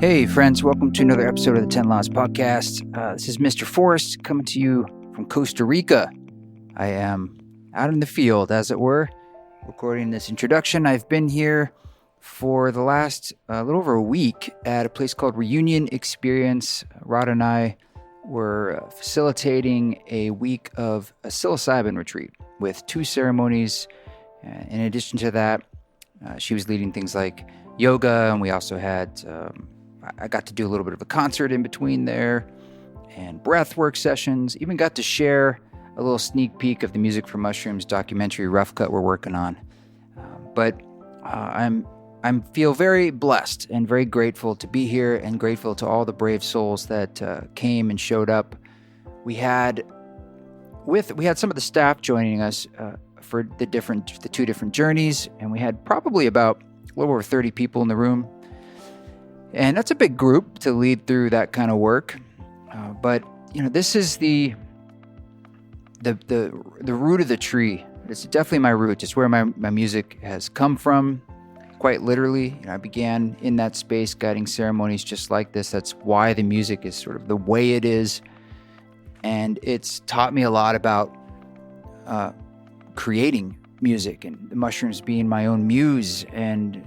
Hey, friends, welcome to another episode of the 10 Laws Podcast. This is Mr. Forrest coming to you from Costa Rica. I am out in the field, as it were, recording this introduction. I've been here for the last little over a week at a place called Reunion Experience. Rod and I were facilitating a week of a psilocybin retreat with 2 ceremonies. In addition to that, she was leading things like yoga, and we also had I got to do a little bit of a concert in between there and breathwork sessions. Even got to share a little sneak peek of the Music for Mushrooms documentary rough cut we're working on. But I feel very blessed and very grateful to be here, and grateful to all the brave souls that came and showed up. We had some of the staff joining us for the 2 different journeys, and we had probably about a little over 30 people in the room. And that's a big group to lead through that kind of work. But this is the root of the tree. It's definitely my root. It's where my music has come from, quite literally. I began in that space guiding ceremonies just like this. That's why the music is sort of the way it is. And it's taught me a lot about creating music, and the mushrooms being my own muse. And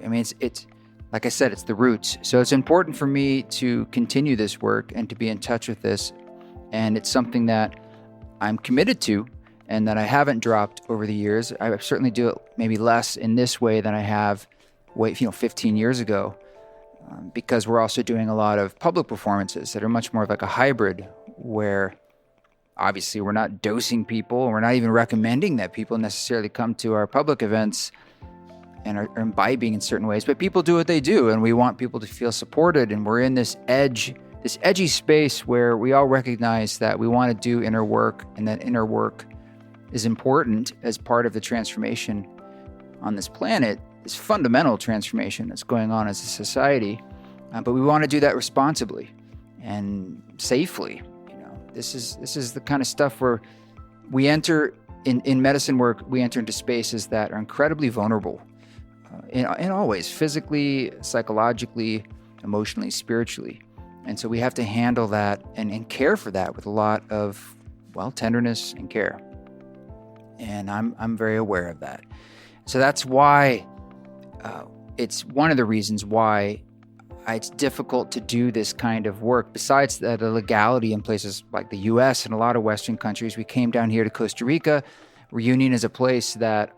it's like I said, it's the roots. So it's important for me to continue this work and to be in touch with this. And it's something that I'm committed to and that I haven't dropped over the years. I certainly do it maybe less in this way than I have 15 years ago, because we're also doing a lot of public performances that are much more like a hybrid, where obviously we're not dosing people. We're not even recommending that people necessarily come to our public events and are imbibing in certain ways, but people do what they do, and we want people to feel supported. And we're in this edgy space where we all recognize that we want to do inner work, and that inner work is important as part of the transformation on this planet, this fundamental transformation that's going on as a society. But we want to do that responsibly and safely. This is the kind of stuff where we enter in medicine work. We enter into spaces that are incredibly vulnerable. In all ways, physically, psychologically, emotionally, spiritually. And so we have to handle that and care for that with a lot of, tenderness and care. And I'm very aware of that. So that's why it's one of the reasons why it's difficult to do this kind of work. Besides the legality in places like the U.S. and a lot of Western countries, we came down here to Costa Rica. Reunion is a place that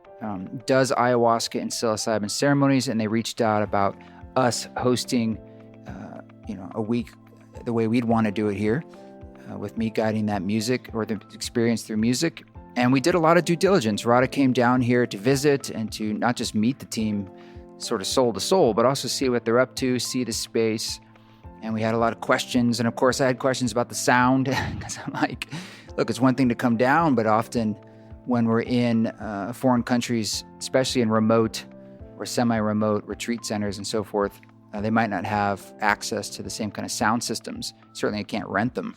does ayahuasca and psilocybin ceremonies, and they reached out about us hosting, a week the way we'd want to do it here, with me guiding that music or the experience through music. And we did a lot of due diligence. Rada came down here to visit and to not just meet the team sort of soul to soul, but also see what they're up to, see the space. And we had a lot of questions. And of course, I had questions about the sound, because I'm like, look, it's one thing to come down, but often when we're in foreign countries, especially in remote or semi-remote retreat centers and so forth, they might not have access to the same kind of sound systems. Certainly I can't rent them.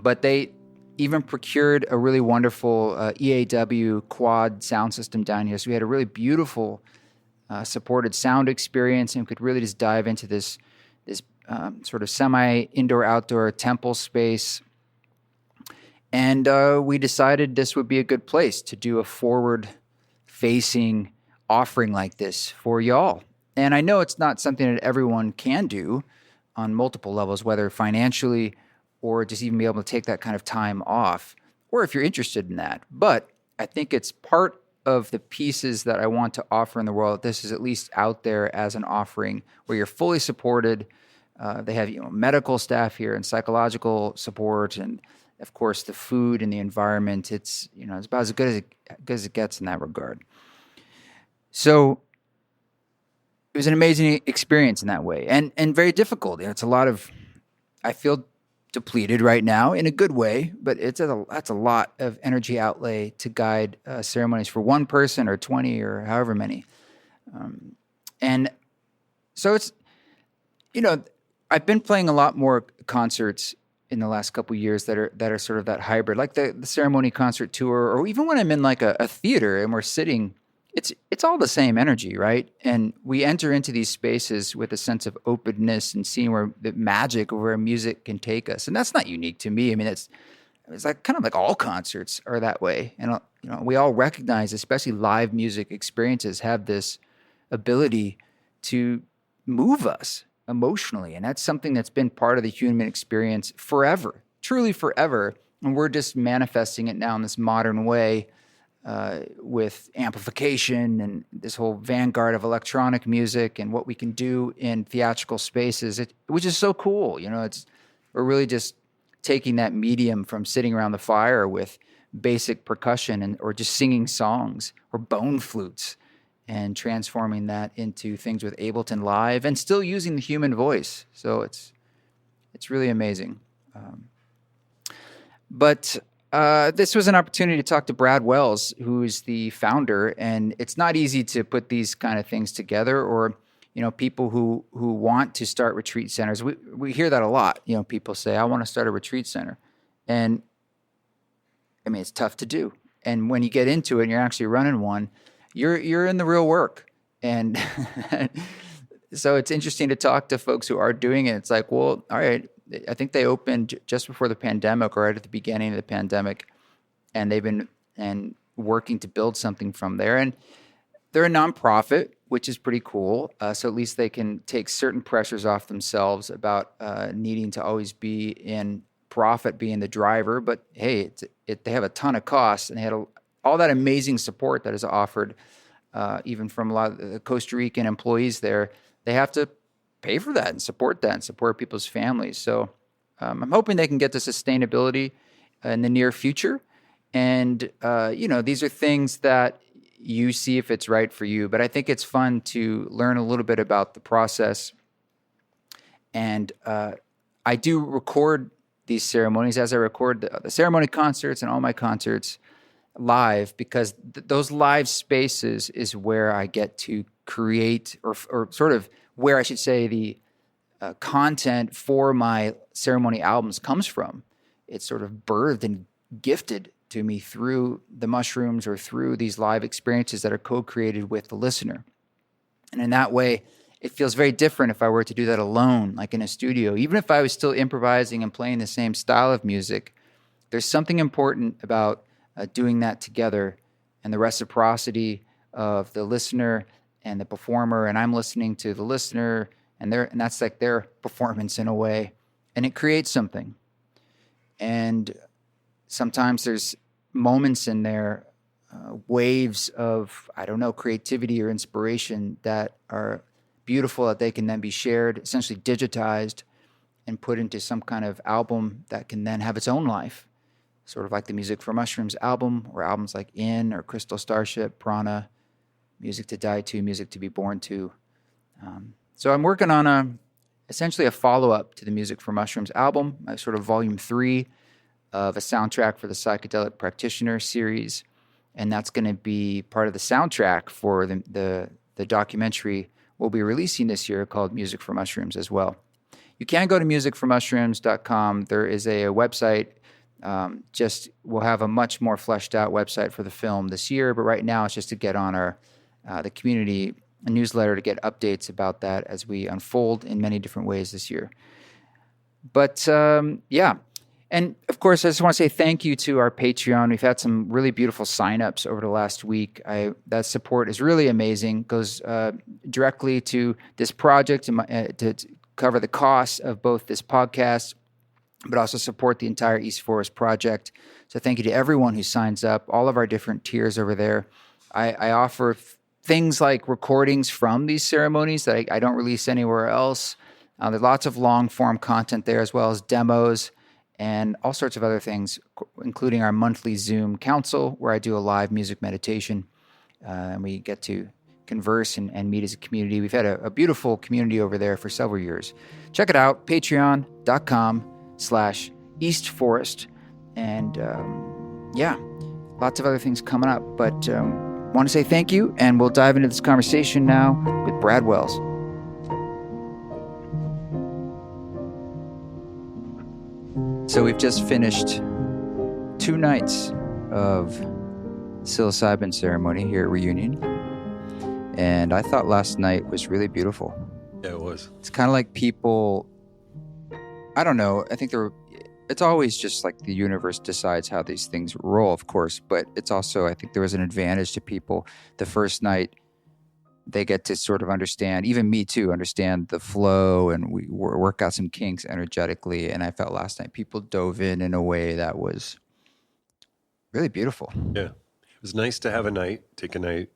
But they even procured a really wonderful EAW quad sound system down here. So we had a really beautiful supported sound experience, and could really just dive into this sort of semi-indoor outdoor temple space. And we decided this would be a good place to do a forward-facing offering like this for y'all. And I know it's not something that everyone can do on multiple levels, whether financially or just even be able to take that kind of time off, or if you're interested in that. But I think it's part of the pieces that I want to offer in the world. This is at least out there as an offering where you're fully supported. They have medical staff here and psychological support, and of course, the food and the environment, it's about as good as it gets in that regard. So it was an amazing experience in that way, and very difficult. It's a lot of, I feel depleted right now in a good way, but that's a lot of energy outlay to guide ceremonies for one person or 20 or however many. And so it's, I've been playing a lot more concerts in the last couple of years that are sort of that hybrid, like the ceremony concert tour, or even when I'm in like a theater and we're sitting it's all the same energy, right? And we enter into these spaces with a sense of openness and seeing where the magic of where music can take us. And that's not unique to me. I mean, it's like kind of like all concerts are that way. And we all recognize, especially live music experiences, have this ability to move us emotionally, and that's something that's been part of the human experience forever, truly forever. And we're just manifesting it now in this modern way, with amplification and this whole vanguard of electronic music and what we can do in theatrical spaces, which is so cool. We're really just taking that medium from sitting around the fire with basic percussion or just singing songs or bone flutes and transforming that into things with Ableton Live and still using the human voice. So it's really amazing. But this was an opportunity to talk to Brad Wells, who's the founder, and it's not easy to put these kind of things together, or people who want to start retreat centers. We hear that a lot. People say, I want to start a retreat center. And I mean, it's tough to do. And when you get into it and you're actually running one, you're in the real work. And so it's interesting to talk to folks who are doing it. It's like, well, all right, I think they opened just before the pandemic or right at the beginning of the pandemic, and they've been working to build something from there. And they're a nonprofit, which is pretty cool. So at least they can take certain pressures off themselves about needing to always be in profit, being the driver. But hey, they have a ton of costs, and they had all that amazing support that is offered, even from a lot of the Costa Rican employees there. They have to pay for that and support people's families. So I'm hoping they can get to sustainability in the near future. And, these are things that you see if it's right for you. But I think it's fun to learn a little bit about the process. And I do record these ceremonies as I record the ceremony concerts and all my concerts live, because those live spaces is where I get to create or sort of where I should say the content for my ceremony albums comes from. It's sort of birthed and gifted to me through the mushrooms or through these live experiences that are co-created with the listener. And in that way, it feels very different if I were to do that alone, like in a studio. Even if I was still improvising and playing the same style of music, there's something important about doing that together, and the reciprocity of the listener and the performer, and I'm listening to the listener, and that's like their performance in a way, and it creates something. And sometimes there's moments in there, waves of, I don't know, creativity or inspiration that are beautiful, that they can then be shared, essentially digitized, and put into some kind of album that can then have its own life, sort of like the Music for Mushrooms album, or albums like In or Crystal Starship, Prana, Music to Die To, Music to Be Born To. So I'm working on essentially a follow-up to the Music for Mushrooms album, sort of volume 3 of a soundtrack for the Psychedelic Practitioner series. And that's going to be part of the soundtrack for the documentary we'll be releasing this year called Music for Mushrooms as well. You can go to musicformushrooms.com. There is a website. We'll have a much more fleshed out website for the film this year, but right now it's just to get on our the community newsletter to get updates about that as we unfold in many different ways this year. But yeah. And of course, I just want to say thank you to our Patreon. We've had some really beautiful signups over the last week. That support is really amazing. Goes directly to this project to cover the costs of both this podcast, but also support the entire East Forest project. So thank you to everyone who signs up, all of our different tiers over there. I offer things like recordings from these ceremonies that I don't release anywhere else. There's lots of long-form content there, as well as demos and all sorts of other things, including our monthly Zoom council, where I do a live music meditation. And we get to converse and meet as a community. We've had a beautiful community over there for several years. Check it out, patreon.com/East Forest. And yeah, lots of other things coming up. But want to say thank you, and we'll dive into this conversation now with Brad Wells. So we've just finished 2 nights of psilocybin ceremony here at Reunion. And I thought last night was really beautiful. Yeah, it was. It's kind of like people, I don't know, I think it's always just like the universe decides how these things roll, of course, but it's also, I think there was an advantage to people the first night. They get to sort of understand, even me too, understand the flow, and we work out some kinks energetically. And I felt last night people dove in a way that was really beautiful. Yeah. It was nice to have a night, take a night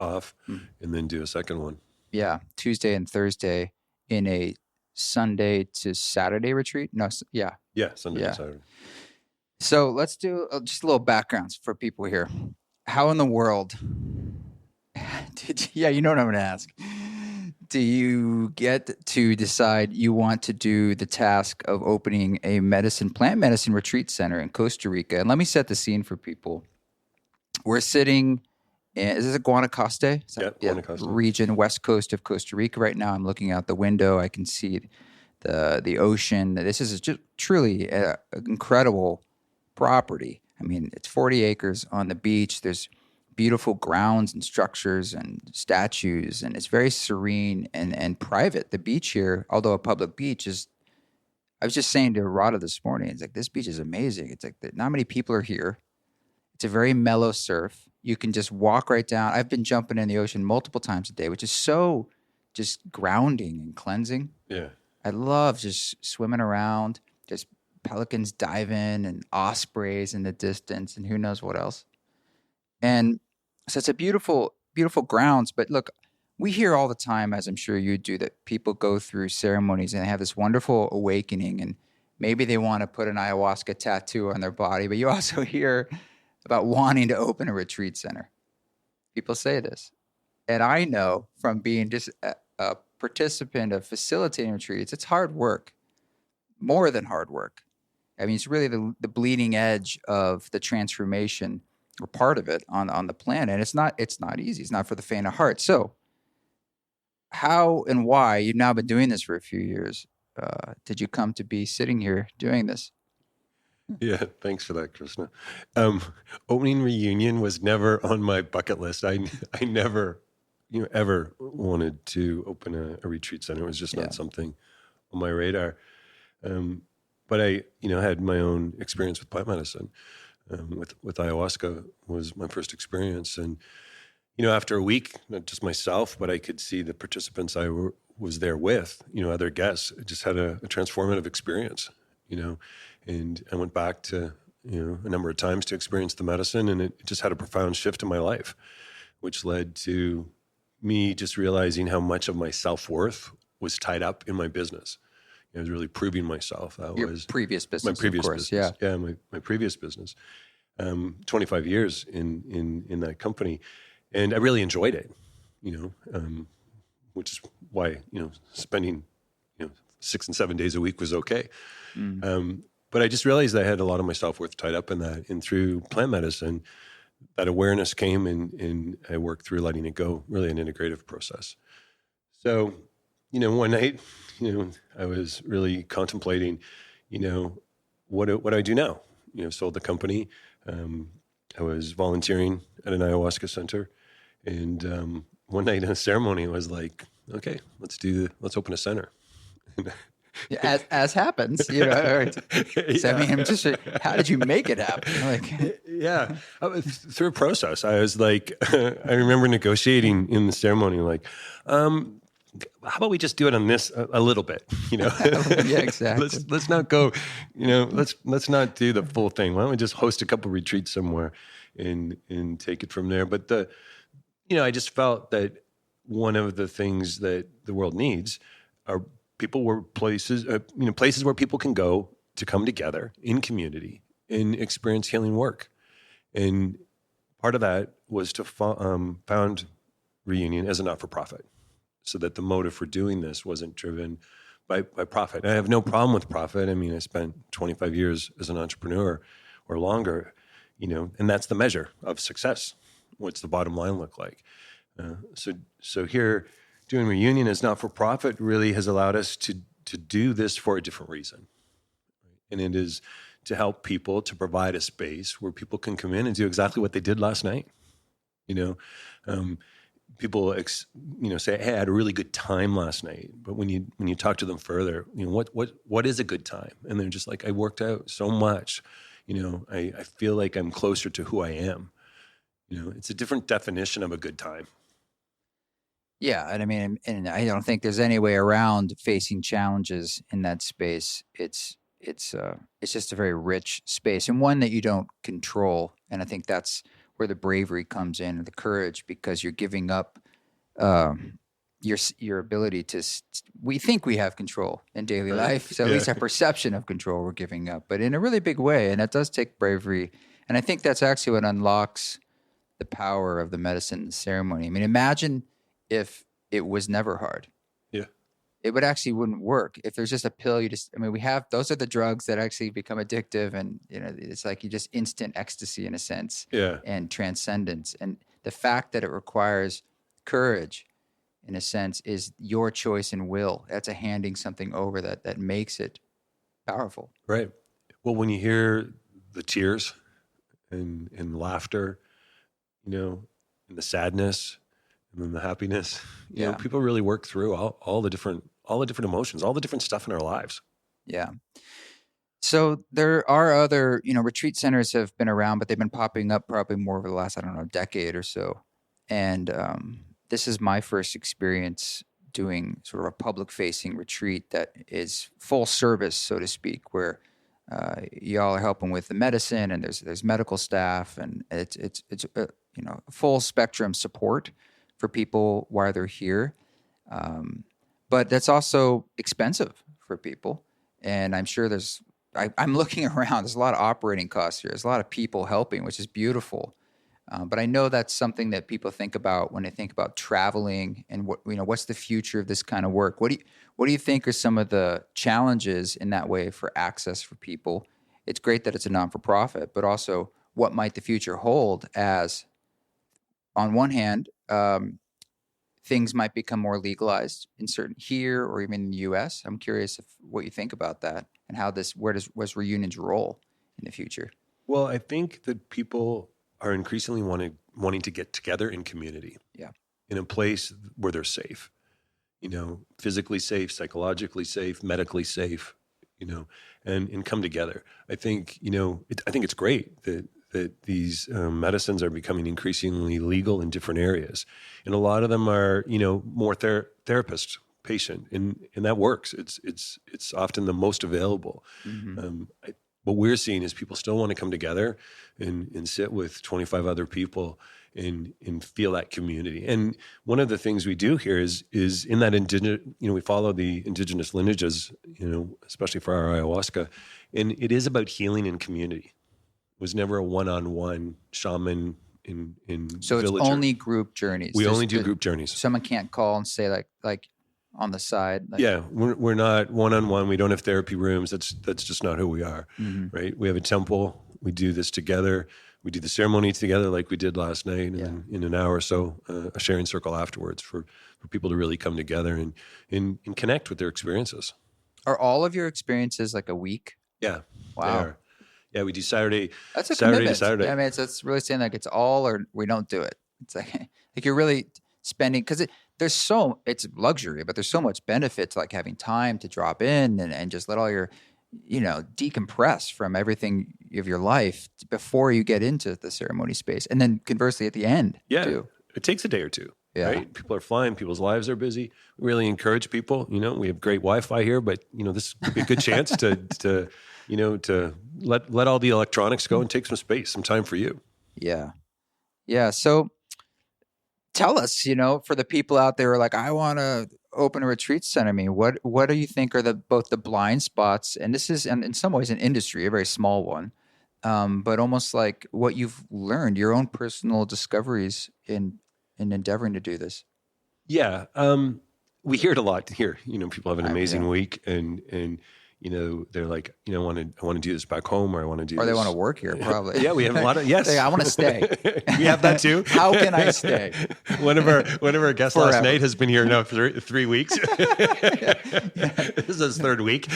off, Mm. and then do a second one. Yeah, Tuesday and Thursday in a Sunday to Saturday retreat. No, yeah, Yeah, Sunday to yeah. Saturday. So let's do just a little backgrounds for people here. How in the world yeah, you know what I'm going to ask. Do you get to decide you want to do the task of opening a plant medicine retreat center in Costa Rica? And let me set the scene for people. We're sitting is this a Guanacaste? Yeah, Guanacaste. Region, west coast of Costa Rica right now. I'm looking out the window. I can see the ocean. This is just truly an incredible property. I mean, it's 40 acres on the beach. There's beautiful grounds and structures and statues, and it's very serene and private. The beach here, although a public beach, is. I was just saying to Rada this morning, it's like this beach is amazing. It's like not many people are here. It's a very mellow surf. You can just walk right down. I've been jumping in the ocean multiple times a day, which is so just grounding and cleansing. Yeah. I love just swimming around. There's pelicans diving and ospreys in the distance and who knows what else. And so it's a beautiful, beautiful grounds. But look, we hear all the time, as I'm sure you do, that people go through ceremonies and they have this wonderful awakening, and maybe they want to put an ayahuasca tattoo on their body. But you also hear about wanting to open a retreat center. People say this. And I know from being just a participant of facilitating retreats, it's hard work, more than hard work. I mean, it's really the bleeding edge of the transformation, or part of it on the planet. And it's not easy. It's not for the faint of heart. So how and why, you've now been doing this for a few years, did you come to be sitting here doing this? Yeah, thanks for that, Krishna. Opening reunion was never on my bucket list. I never, ever wanted to open a retreat center. It was just not something on my radar. But I, had my own experience with plant medicine. With ayahuasca was my first experience, and after a week, not just myself, but I could see the participants I was there with, other guests. I just had a transformative experience, and I went back to, a number of times to experience the medicine, and it just had a profound shift in my life, which led to me just realizing how much of my self-worth was tied up in my business. I was really proving myself. That Your was previous business, my previous of course, business. yeah. Yeah, my previous business. 25 years in that company. And I really enjoyed it, which is why, spending, 6 and 7 days a week was okay. But I just realized I had a lot of my self-worth tied up in that. And through plant medicine, that awareness came, and I worked through letting it go, really an integrative process. So, one night, I was really contemplating, what do I do now? Sold the company. I was volunteering at an ayahuasca center. And one night in a ceremony, I was like, okay, let's open a center. As happens, Right. So, I mean, how did you make it happen? Yeah, through a process. I was like, I remember negotiating in the ceremony, like, how about we just do it on this a little bit, Yeah, exactly. let's not go, let's not do the full thing. Why don't we just host a couple retreats somewhere and take it from there? But I just felt that one of the things that the world needs are places where people can go to come together in community and experience healing work. And part of that was to found Reunion as a not-for-profit, so that the motive for doing this wasn't driven by profit. And I have no problem with profit. I mean, I spent 25 years as an entrepreneur or longer, and that's the measure of success. What's the bottom line look like? So here, doing Reunion as not-for-profit really has allowed us to do this for a different reason. And it is to help people, to provide a space where people can come in and do exactly what they did last night. people, say, "Hey, I had a really good time last night." But when you talk to them further, what is a good time? And they're just like, "I worked out so much. I feel like I'm closer to who I am." It's a different definition of a good time. Yeah, and I mean, and I don't think there's any way around facing challenges in that space. It's just a very rich space and one that you don't control. And I think that's where the bravery comes in, and the courage, because you're giving up your ability to. We think we have control in daily life, so at least our perception of control we're giving up, but in a really big way, and that does take bravery. And I think that's actually what unlocks the power of the medicine ceremony. I mean, imagine if it was never hard. Yeah. It would actually wouldn't work. If there's just a pill, we have, those are the drugs that actually become addictive, and it's like you just instant ecstasy in a sense. Yeah. And transcendence. And the fact that it requires courage in a sense is your choice and will. That's a handing something over that makes it powerful. Right. Well, when you hear the tears and laughter, and the sadness, and then the happiness, people really work through all the different emotions, all the different stuff in our lives. Yeah. So there are other, retreat centers have been around, but they've been popping up probably more over the last, decade or so. And this is my first experience doing sort of a public-facing retreat that is full service, so to speak, where y'all are helping with the medicine, and there's medical staff, and it's full spectrum support for people while they're here. But that's also expensive for people, and I'm sure I'm looking around. There's a lot of operating costs here. There's a lot of people helping, which is beautiful. But I know that's something that people think about when they think about traveling and what's the future of this kind of work. What do you think are some of the challenges in that way for access for people? It's great that it's a non-for-profit, but also what might the future hold as, on one hand, things might become more legalized in certain here or even in the U.S. I'm curious what you think about that, and how what's Reunion's role in the future? Well, I think that people are increasingly wanting to get together in community. Yeah. In a place where they're safe, physically safe, psychologically safe, medically safe, and come together. I think, I think it's great that these medicines are becoming increasingly legal in different areas. And a lot of them are, more therapist, patient, and that works. It's often the most available. Mm-hmm. What we're seeing is people still want to come together and sit with 25 other people and feel that community. And one of the things we do here is in that indigenous, we follow the indigenous lineages, especially for our ayahuasca, and it is about healing in community. It was never a one-on-one shaman in so villager. It's only group journeys. We only do group journeys. Someone can't call and say like on the side. Yeah, we're not one-on-one. We don't have therapy rooms. That's just not who we are, mm-hmm. Right? We have a temple. We do this together. We do the ceremony together like we did last night, and then in an hour or so, a sharing circle afterwards for people to really come together and connect with their experiences. Are all of your experiences like a week? Yeah. Wow. Yeah, we do Saturday. That's a Saturday commitment. to Saturday. I mean, it's really saying like it's all or we don't do it. It's like you're really spending, because it's luxury, but there's so much benefit to like having time to drop in and just let all your, decompress from everything of your life before you get into the ceremony space. And then conversely at the end, too. It takes a day or two, right? People are flying, people's lives are busy. We really encourage people, we have great Wi-Fi here, but this could be a good chance to let all the electronics go and take some space, some time for you. Yeah. Yeah. So tell us, for the people out there who are like, I want to open a retreat center. I mean, what do you think are both the blind spots? And this is in some ways an industry, a very small one, but almost like what you've learned, your own personal discoveries in endeavoring to do this. Yeah. We hear it a lot here. People have an amazing week and they're like, I want to do this back home, or I want to do or this. They want to work here, probably. Yeah, we have a lot of, yes. I want to stay. We have that too. How can I stay? One of our guests last night has been here now for 3 weeks. This is his third week.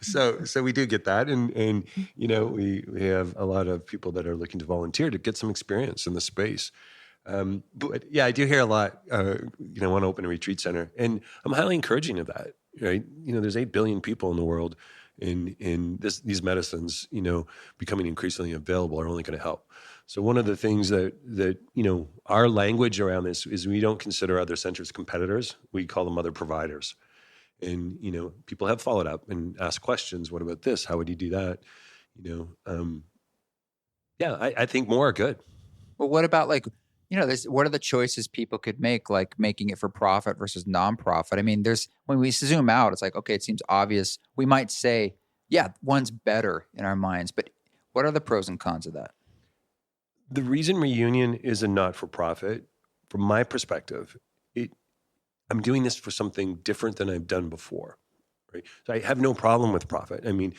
So we do get that. And we have a lot of people that are looking to volunteer to get some experience in the space. But yeah, I do hear a lot, want to open a retreat center, and I'm highly encouraging of that, right? There's 8 billion people in the world, and these medicines, becoming increasingly available are only going to help. So one of the things that our language around this is we don't consider other centers competitors. We call them other providers. And, people have followed up and asked questions. What about this? How would you do that? Yeah, I think more are good. Well, what about what are the choices people could make, like making it for profit versus nonprofit? I mean, when we zoom out, it's like, okay, it seems obvious. We might say, yeah, one's better in our minds, but what are the pros and cons of that? The reason Reunion is a not-for-profit, from my perspective, I'm doing this for something different than I've done before, right? So I have no problem with profit. I mean,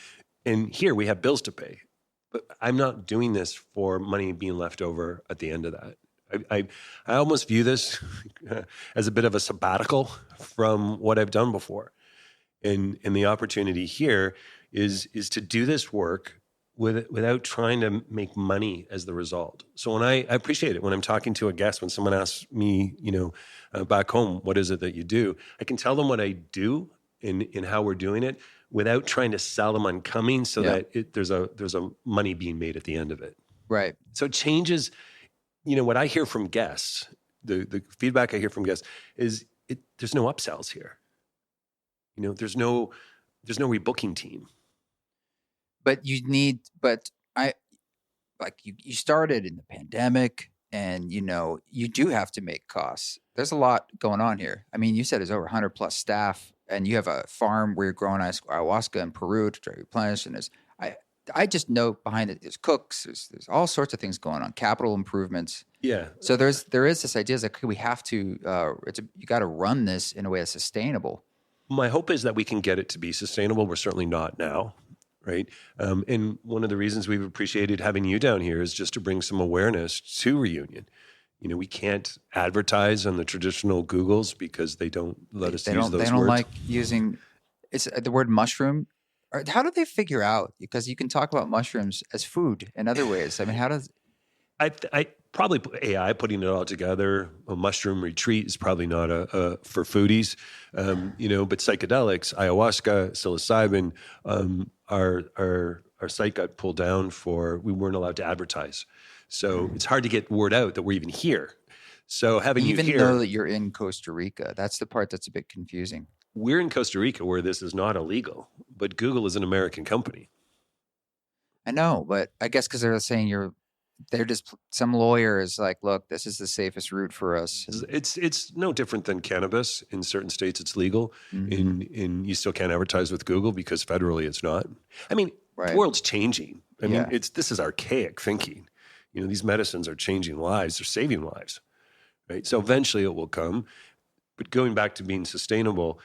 and here we have bills to pay, but I'm not doing this for money being left over at the end of that. I almost view this as a bit of a sabbatical from what I've done before. And the opportunity here is to do this work without trying to make money as the result. So when I appreciate it when I'm talking to a guest, when someone asks me, back home, what is it that you do? I can tell them what I do and how we're doing it without trying to sell them on coming, so that there's a money being made at the end of it. Right. So it changes. What I hear from guests, the feedback I hear from guests is there's no upsells here. There's no rebooking team. But you started in the pandemic, and you do have to make costs. There's a lot going on here. I mean, you said there's over 100 plus staff, and you have a farm where you're growing ayahuasca in Peru to try to replenish. And I just know behind it, there's cooks, there's all sorts of things going on, capital improvements. Yeah. So there is this idea that we have to, you got to run this in a way that's sustainable. My hope is that we can get it to be sustainable. We're certainly not now, right? And one of the reasons we've appreciated having you down here is just to bring some awareness to Reunion. We can't advertise on the traditional Googles because they don't let us use those words. They don't like using the word mushroom. How do they figure out? Because you can talk about mushrooms as food in other ways. I mean, how does... I probably AI putting it all together. A mushroom retreat is probably not for foodies, but psychedelics, ayahuasca, psilocybin, our site got pulled down we weren't allowed to advertise. So it's hard to get word out that we're even here. So having you here, though that you're in Costa Rica, that's the part that's a bit confusing. We're in Costa Rica where this is not illegal, but Google is an American company. I know, but I guess because they're saying they're just, some lawyer is like, look, this is the safest route for us. It's no different than cannabis. In certain states, it's legal. Mm-hmm. You still can't advertise with Google because federally it's not. I mean, right. The world's changing. I mean, this is archaic thinking. These medicines are changing lives. They're saving lives, right? So eventually it will come. But going back to being sustainable,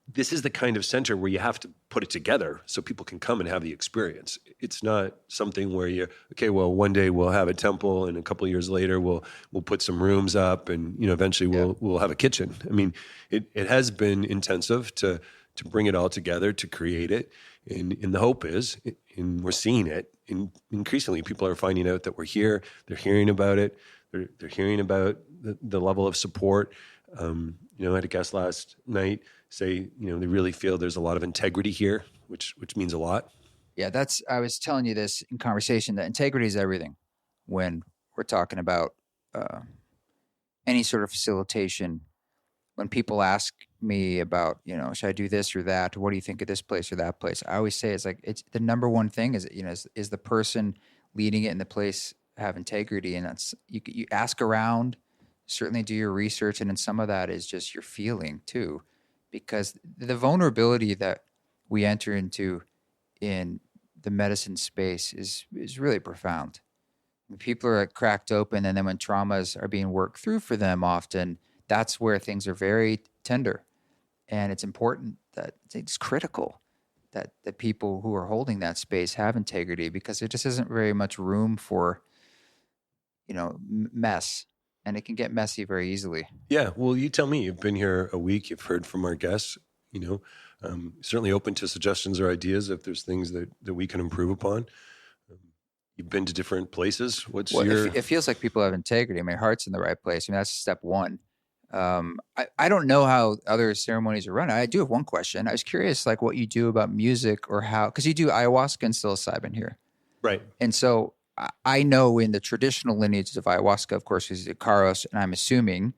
this is the kind of center where you have to put it together so people can come and have the experience. It's not something where one day we'll have a temple and a couple of years later we'll put some rooms up and eventually we'll have a kitchen. I mean, it has been intensive to bring it all together, to create it. And the hope is, and we're seeing it, increasingly people are finding out that we're here. They're hearing about it. They're hearing about the level of support. I had a guest last night say, they really feel there's a lot of integrity here, which means a lot. Yeah, I was telling you this in conversation, that integrity is everything when we're talking about any sort of facilitation. When people ask me about, should I do this or that? Or what do you think of this place or that place? I always say it's the number one thing is, is the person leading it in the place have integrity. And that's, you ask around, certainly do your research. And then some of that is just your feeling too, because the vulnerability that we enter into in the medicine space is really profound. When people are cracked open, and then when traumas are being worked through for them, often that's where things are very tender. And it's important that it's critical that the people who are holding that space have integrity, because there just isn't very much room for, mess. And it can get messy very easily. Yeah. Well, you tell me, you've been here a week, you've heard from our guests, certainly open to suggestions or ideas if there's things that we can improve upon. You've been to different places. What's Well, your? it feels like people have integrity. I mean, heart's in the right place. I mean, that's step one. I don't know how other ceremonies are run. I do have one question. I was curious, like what you do about music or how, because you do ayahuasca and psilocybin here. Right. And so I know in the traditional lineages of ayahuasca, of course, is the Karos, and I'm assuming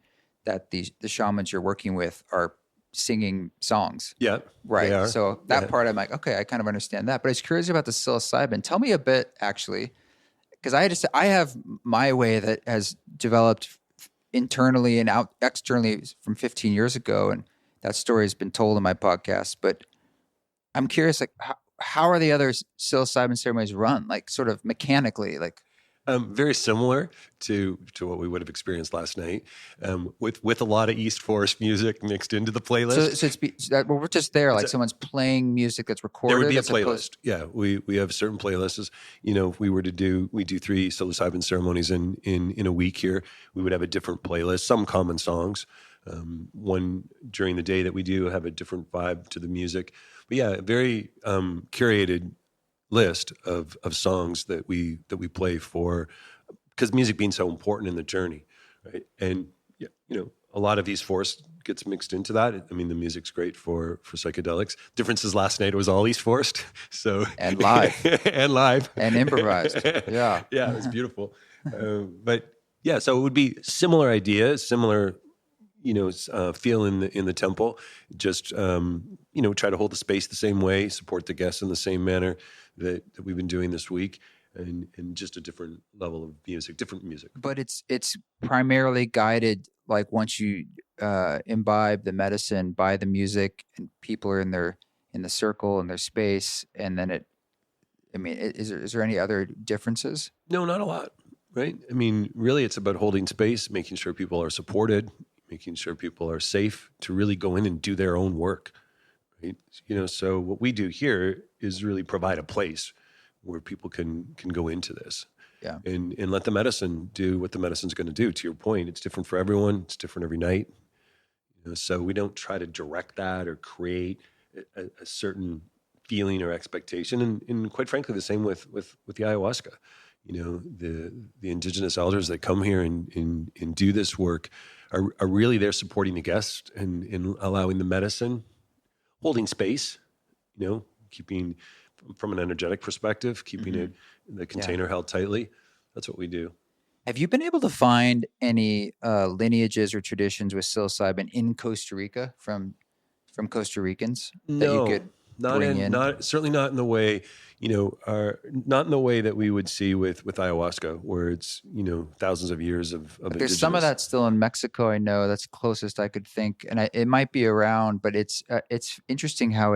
that the shamans you're working with are singing songs. Yeah, they Right. are. So that Yeah. part I'm like, okay, I kind of understand that. But I was curious about the psilocybin. Tell me a bit, actually, because I have my way that has developed internally and out externally from 15 years ago, and that story has been told in my podcast. But I'm curious, like how are the other psilocybin ceremonies run, like sort of mechanically, like. Very similar to what we would have experienced last night, with a lot of East Forest music mixed into the So, playlist. well, we're just there, It's like a, someone's playing music that's there would recorded be a as opposed. playlist. Yeah, we have certain playlists. If we were to we do 3 psilocybin ceremonies in a week here, we would have a different playlist. Some common songs. One during the day that we do have a different vibe to the music. But yeah, very curated list of songs that we play for, because music being so important in the journey, right? And yeah, a lot of East Forest gets mixed into that. I mean, the music's great for psychedelics. Differences last night, it was all East Forest, so And live and live and improvised. Yeah. yeah, it was beautiful. But yeah, so it would be similar idea, similar feel in the temple. Just try to hold the space the same way, support the guests in the same manner that we've been doing this week, and just a different level of music, different music. But it's primarily guided, like once you imbibe the medicine by the music, and people are in the circle in their space, and then it. I mean, is there any other differences? No, not a lot, right? I mean, really, it's about holding space, making sure people are supported, making sure people are safe to really go in and do their own work. Right? So what we do here is really provide a place where people can go into this, Yeah. and let the medicine do what the medicine's going to do. To your point, it's different for everyone. It's different every night. So we don't try to direct that or create a certain feeling or expectation. And quite frankly, the same with the ayahuasca. The indigenous elders that come here and do this work are really there supporting the guests and in allowing the medicine, holding space, keeping from an energetic perspective, keeping it the container held tightly. That's what we do. Have you been able to find any lineages or traditions with psilocybin in Costa Rica from Costa Ricans that you No, could bring in? not certainly not in the way, not in the way that we would see with ayahuasca, where it's, thousands of years of There's indigenous. some of that still in Mexico. I know that's the closest I could think, and it might be around, but it's interesting how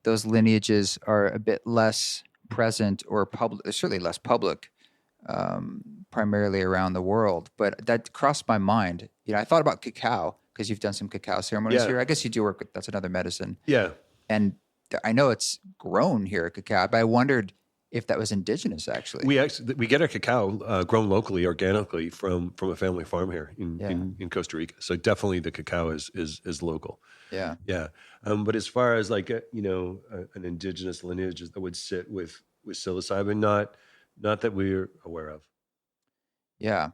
those lineages are a bit less present or public. They're certainly less public, primarily around the world. But that crossed my mind. I thought about cacao because you've done some cacao ceremonies Yeah. here. I guess you do work with, that's another medicine. Yeah. And I know it's grown here, cacao, but I wondered if that was indigenous actually. We get our cacao grown locally, organically from a family farm here Yeah. in Costa Rica. So definitely the cacao is local. Yeah. Yeah. But as far as like an indigenous lineage that would sit with psilocybin, not that we're aware of. Yeah.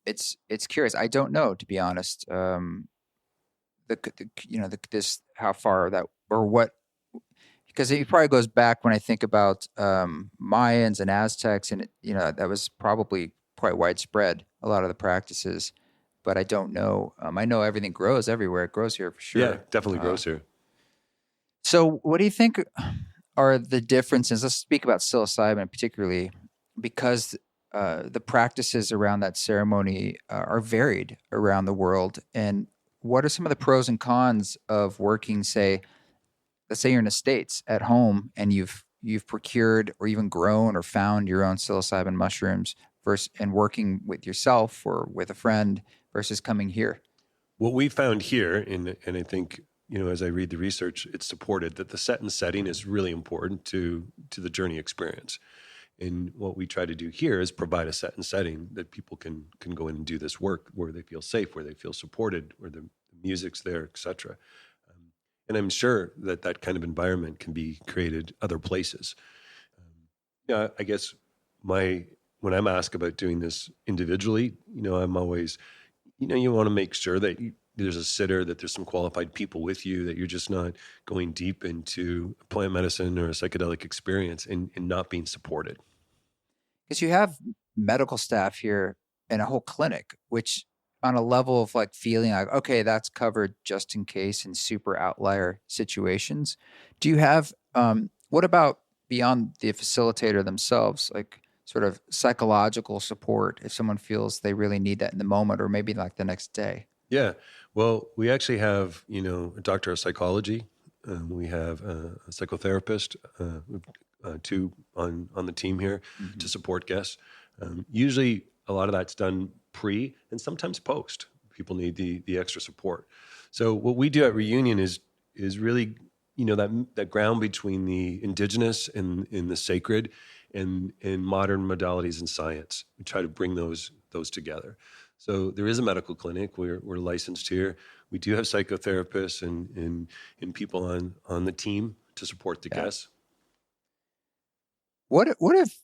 It's curious. I don't know, to be honest. This how far that or what, because it probably goes back when I think about Mayans and Aztecs, and that was probably quite widespread, a lot of the practices, but I don't know. I know everything grows everywhere. It grows here for sure. Yeah, definitely grows here. So, what do you think are the differences? Let's speak about psilocybin particularly, because the practices around that ceremony are varied around the world. And what are some of the pros and cons of working, say, let's say you're in the States at home and you've procured or even grown or found your own psilocybin mushrooms versus and working with yourself or with a friend versus coming here? What we found here, and I think, as I read the research, it's supported that the set and setting is really important to the journey experience. And what we try to do here is provide a set and setting that people can go in and do this work where they feel safe, where they feel supported, where the music's there, etc. And I'm sure that kind of environment can be created other places. I guess when I'm asked about doing this individually, I'm always, you want to make sure that there's a sitter, that there's some qualified people with you, that you're just not going deep into plant medicine or a psychedelic experience and not being supported. Because you have medical staff here and a whole clinic, which on a level of like feeling like, okay, that's covered just in case in super outlier situations. Do you have, what about beyond the facilitator themselves, like sort of psychological support if someone feels they really need that in the moment or maybe like the next day? Yeah. Well, we actually have, a doctor of psychology. We have a psychotherapist, two on the team here to support guests. Usually a lot of that's done pre and sometimes post. People need the extra support. So what we do at Reunion is really, that ground between the indigenous and the sacred and modern modalities in science. We try to bring those together. So there is a medical clinic. We're licensed here. We do have psychotherapists and people on the team to support the guests. What if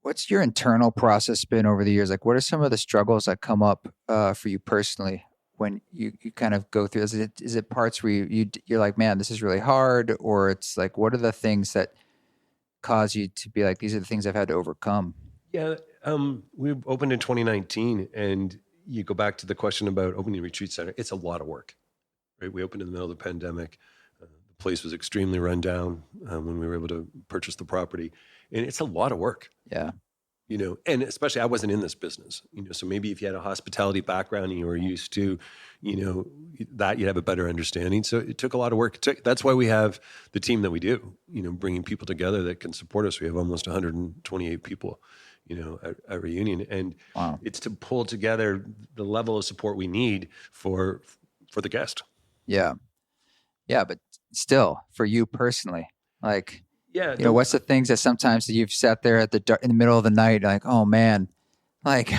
what's your internal process been over the years? Like, what are some of the struggles that come up for you personally when you kind of go through? Is it parts where you're like, man, this is really hard, or it's like, what are the things that cause you to be like, these are the things I've had to overcome? Yeah, we opened in 2019, and you go back to the question about opening a retreat center. It's a lot of work, right? We opened in the middle of the pandemic. The place was extremely run down when we were able to purchase the property, and it's a lot of work. Yeah. And especially I wasn't in this business, so maybe if you had a hospitality background and you were used to, that you'd have a better understanding. So it took a lot of work. That's why we have the team that we do, bringing people together that can support us. We have almost 128 people, at Reunion. And Wow. It's to pull together the level of support we need for the guest. Yeah. Yeah. But still, for you personally, like, Yeah. what's the things that sometimes you've sat there in the middle of the night, like, oh man, like,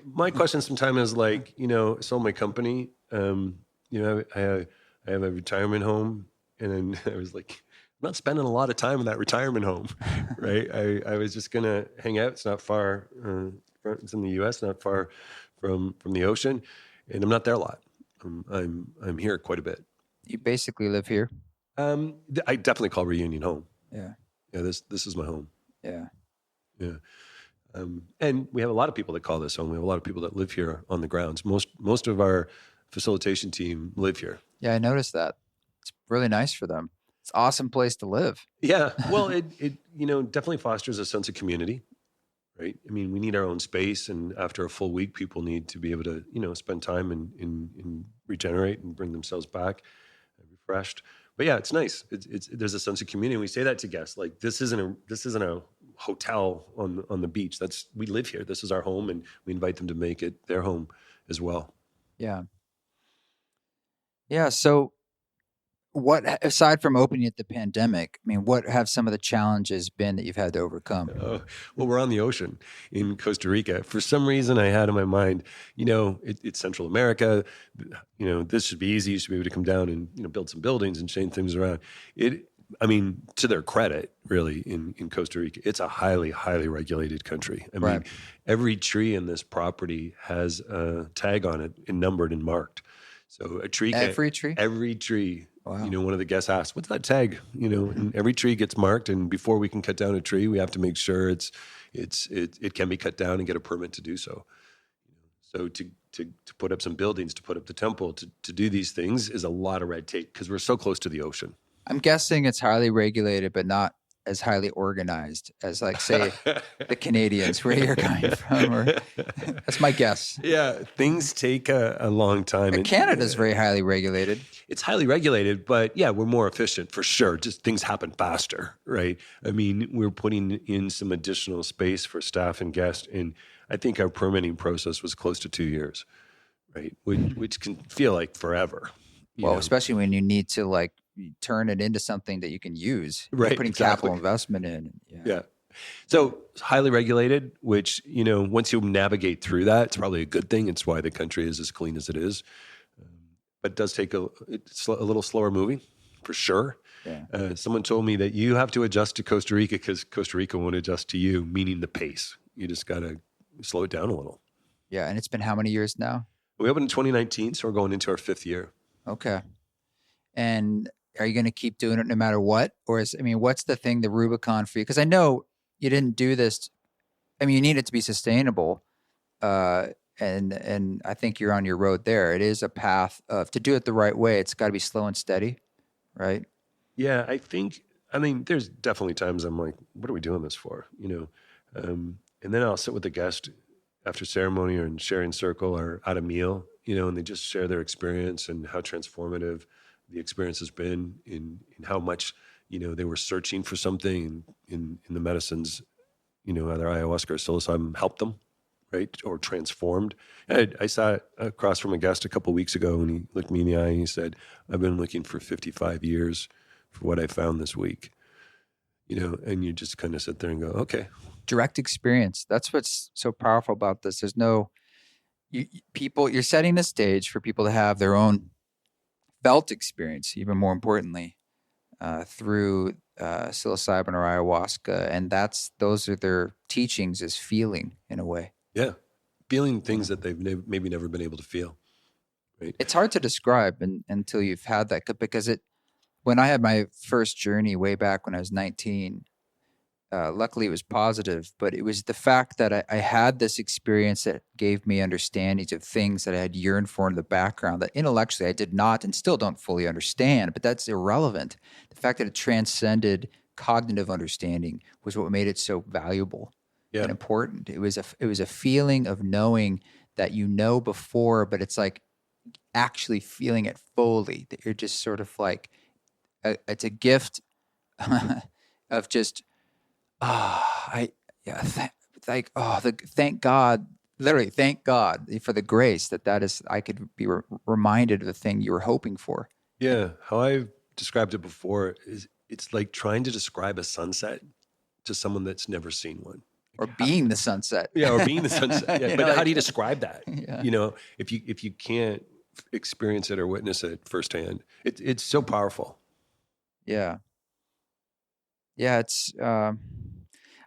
my question sometimes is like, sold my company. I have a retirement home, and then I was like, I'm not spending a lot of time in that retirement home, right? I was just gonna hang out. It's not far. It's in the U.S., not far from the ocean, and I'm not there a lot. I'm here quite a bit. you basically live here. I definitely call Reunion home. Yeah. Yeah, this is my home. Yeah. Yeah. And we have a lot of people that call this home. We have a lot of people that live here on the grounds. Most of our facilitation team live here. Yeah. I noticed that. It's really nice for them. It's an awesome place to live. Yeah. Well, it definitely fosters a sense of community, right? I mean, we need our own space, and after a full week, people need to be able to, spend time and regenerate and bring themselves back refreshed. But yeah, it's nice. There's a sense of community. And we say that to guests, like this isn't a hotel on the beach. We live here. This is our home, and we invite them to make it their home as well. Yeah. Yeah. So what, aside from opening at the pandemic, I mean, what have some of the challenges been that you've had to overcome? Well, we're on the ocean in Costa Rica. For some reason, I had in my mind, it's Central America. This should be easy. You should be able to come down and build some buildings and change things around. To their credit, really, in Costa Rica, it's a highly, highly regulated country. I mean, every tree in this property has a tag on it and numbered and marked. So every tree. Wow. One of the guests asked, "What's that tag?" And every tree gets marked, and before we can cut down a tree, we have to make sure it can be cut down and get a permit to do so. So to put up some buildings, to put up the temple, to do these things is a lot of red tape because we're so close to the ocean. I'm guessing it's highly regulated, but not as highly organized as, like, say, the Canadians, where you're coming from. Or that's my guess. Yeah, things take a long time. Canada's very highly regulated. It's highly regulated, but yeah, we're more efficient for sure. Just things happen faster, right? I mean, we're putting in some additional space for staff and guests, and I think our permitting process was close to 2 years, right? Which can feel like forever. Well, especially when you need to, like, turn it into something that you can use. Right, you're putting capital investment in. Yeah. So it's highly regulated, which, once you navigate through that, it's probably a good thing. It's why the country is as clean as it is. But it does take it's a little slower moving, for sure. Yeah. Someone told me that you have to adjust to Costa Rica because Costa Rica won't adjust to you, meaning the pace. You just got to slow it down a little. Yeah. And it's been how many years now? We opened in 2019, so we're going into our 5th year. Okay. And are you going to keep doing it no matter what? Or is, I mean, what's the thing, the Rubicon for you? Because I know you didn't do this. I mean, you need it to be sustainable. Uh, and I think you're on your road there. It is a path of to do it the right way. It's got to be slow and steady, right? Yeah, I mean, there's definitely times I'm like, what are we doing this for? And then I'll sit with the guest after ceremony or in sharing circle or at a meal, and they just share their experience and how transformative the experience has been in how much, they were searching for something in the medicines, either ayahuasca or psilocybin helped them, right? Or transformed. I sat across from a guest a couple of weeks ago and he looked me in the eye and he said, I've been looking for 55 years for what I found this week, and you just kind of sit there and go, okay. Direct experience. That's what's so powerful about this. There's no people. You're setting the stage for people to have their own felt experience. Even more importantly, through psilocybin or ayahuasca, and those are their teachings is feeling in a way. Yeah. Feeling things that they've maybe never been able to feel. Right. It's hard to describe until you've had that because when I had my first journey way back when I was 19, luckily it was positive, but it was the fact that I had this experience that gave me understandings of things that I had yearned for in the background that intellectually I did not and still don't fully understand, but that's irrelevant. The fact that it transcended cognitive understanding was what made it so valuable and important. It was a feeling of knowing that you know before, but it's like actually feeling it fully, that you're just sort of like, it's a gift of just, thank God, literally thank God for the grace that is, I could be reminded of the thing you were hoping for. Yeah. How I've described it before is it's like trying to describe a sunset to someone that's never seen one. Or being the sunset. Yeah. Or being the sunset. Yeah. But like, how do you describe that? Yeah. If you can't experience it or witness it firsthand, it's so powerful. Yeah. Yeah. It's, I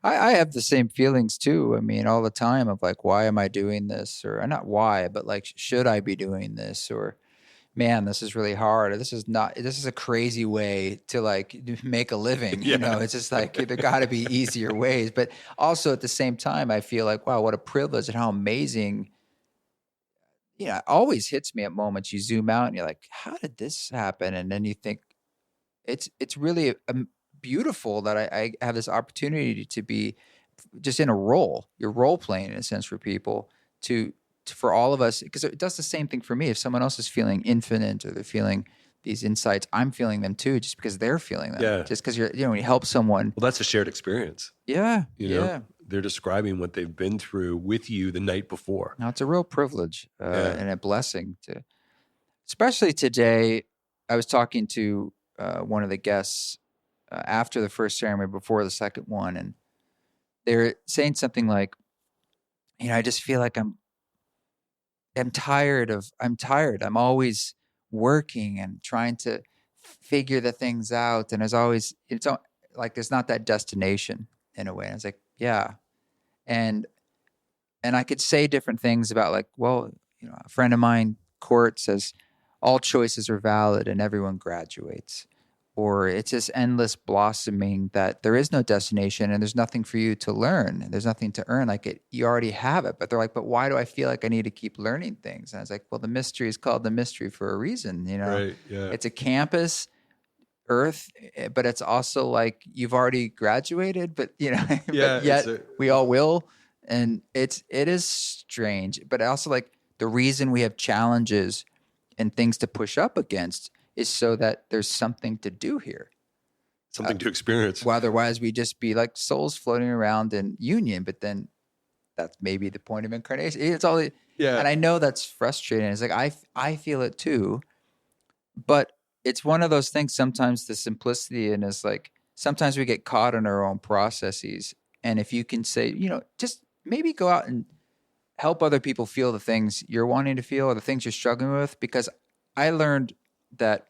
have the same feelings too. I mean, all the time of like, why am I doing this? Or not why, but like, should I be doing this? Or, man, this is really hard. Or this is a crazy way to like make a living. Yeah. It's just like, there gotta be easier ways. But also at the same time, I feel like, wow, what a privilege and how amazing, it always hits me at moments you zoom out and you're like, how did this happen? And then you think it's really beautiful that I have this opportunity to be just in a role. You're role playing in a sense for people for all of us, because it does the same thing for me. If someone else is feeling infinite or they're feeling these insights, I'm feeling them too, just because they're feeling them. Yeah. Just because when you help someone. Well, that's a shared experience. Yeah. Yeah. They're describing what they've been through with you the night before. Now, it's a real privilege and a blessing especially today. I was talking to one of the guests after the first ceremony, before the second one, and they're saying something like, I just feel like I'm tired. I'm always working and trying to figure the things out. And there's always, like, there's not that destination in a way. And I was like, yeah. And I could say different things about like, well, a friend of mine, Court, says all choices are valid and everyone graduates. Or it's this endless blossoming that there is no destination and there's nothing for you to learn. There's nothing to earn. You already have it. But they're like, but why do I feel like I need to keep learning things? And I was like, well, the mystery is called the mystery for a reason. Right, yeah. It's a campus, Earth, but it's also like you've already graduated, but but yet we all will. And it is strange, but also like the reason we have challenges and things to push up against is so that there's something to do here. Something to experience. Well, otherwise we just be like souls floating around in union, but then that's maybe the point of incarnation. It's all, and I know that's frustrating. It's like, I feel it too, but it's one of those things, sometimes the simplicity, and it's like, sometimes we get caught in our own processes. And if you can say, just maybe go out and help other people feel the things you're wanting to feel or the things you're struggling with, because I learned that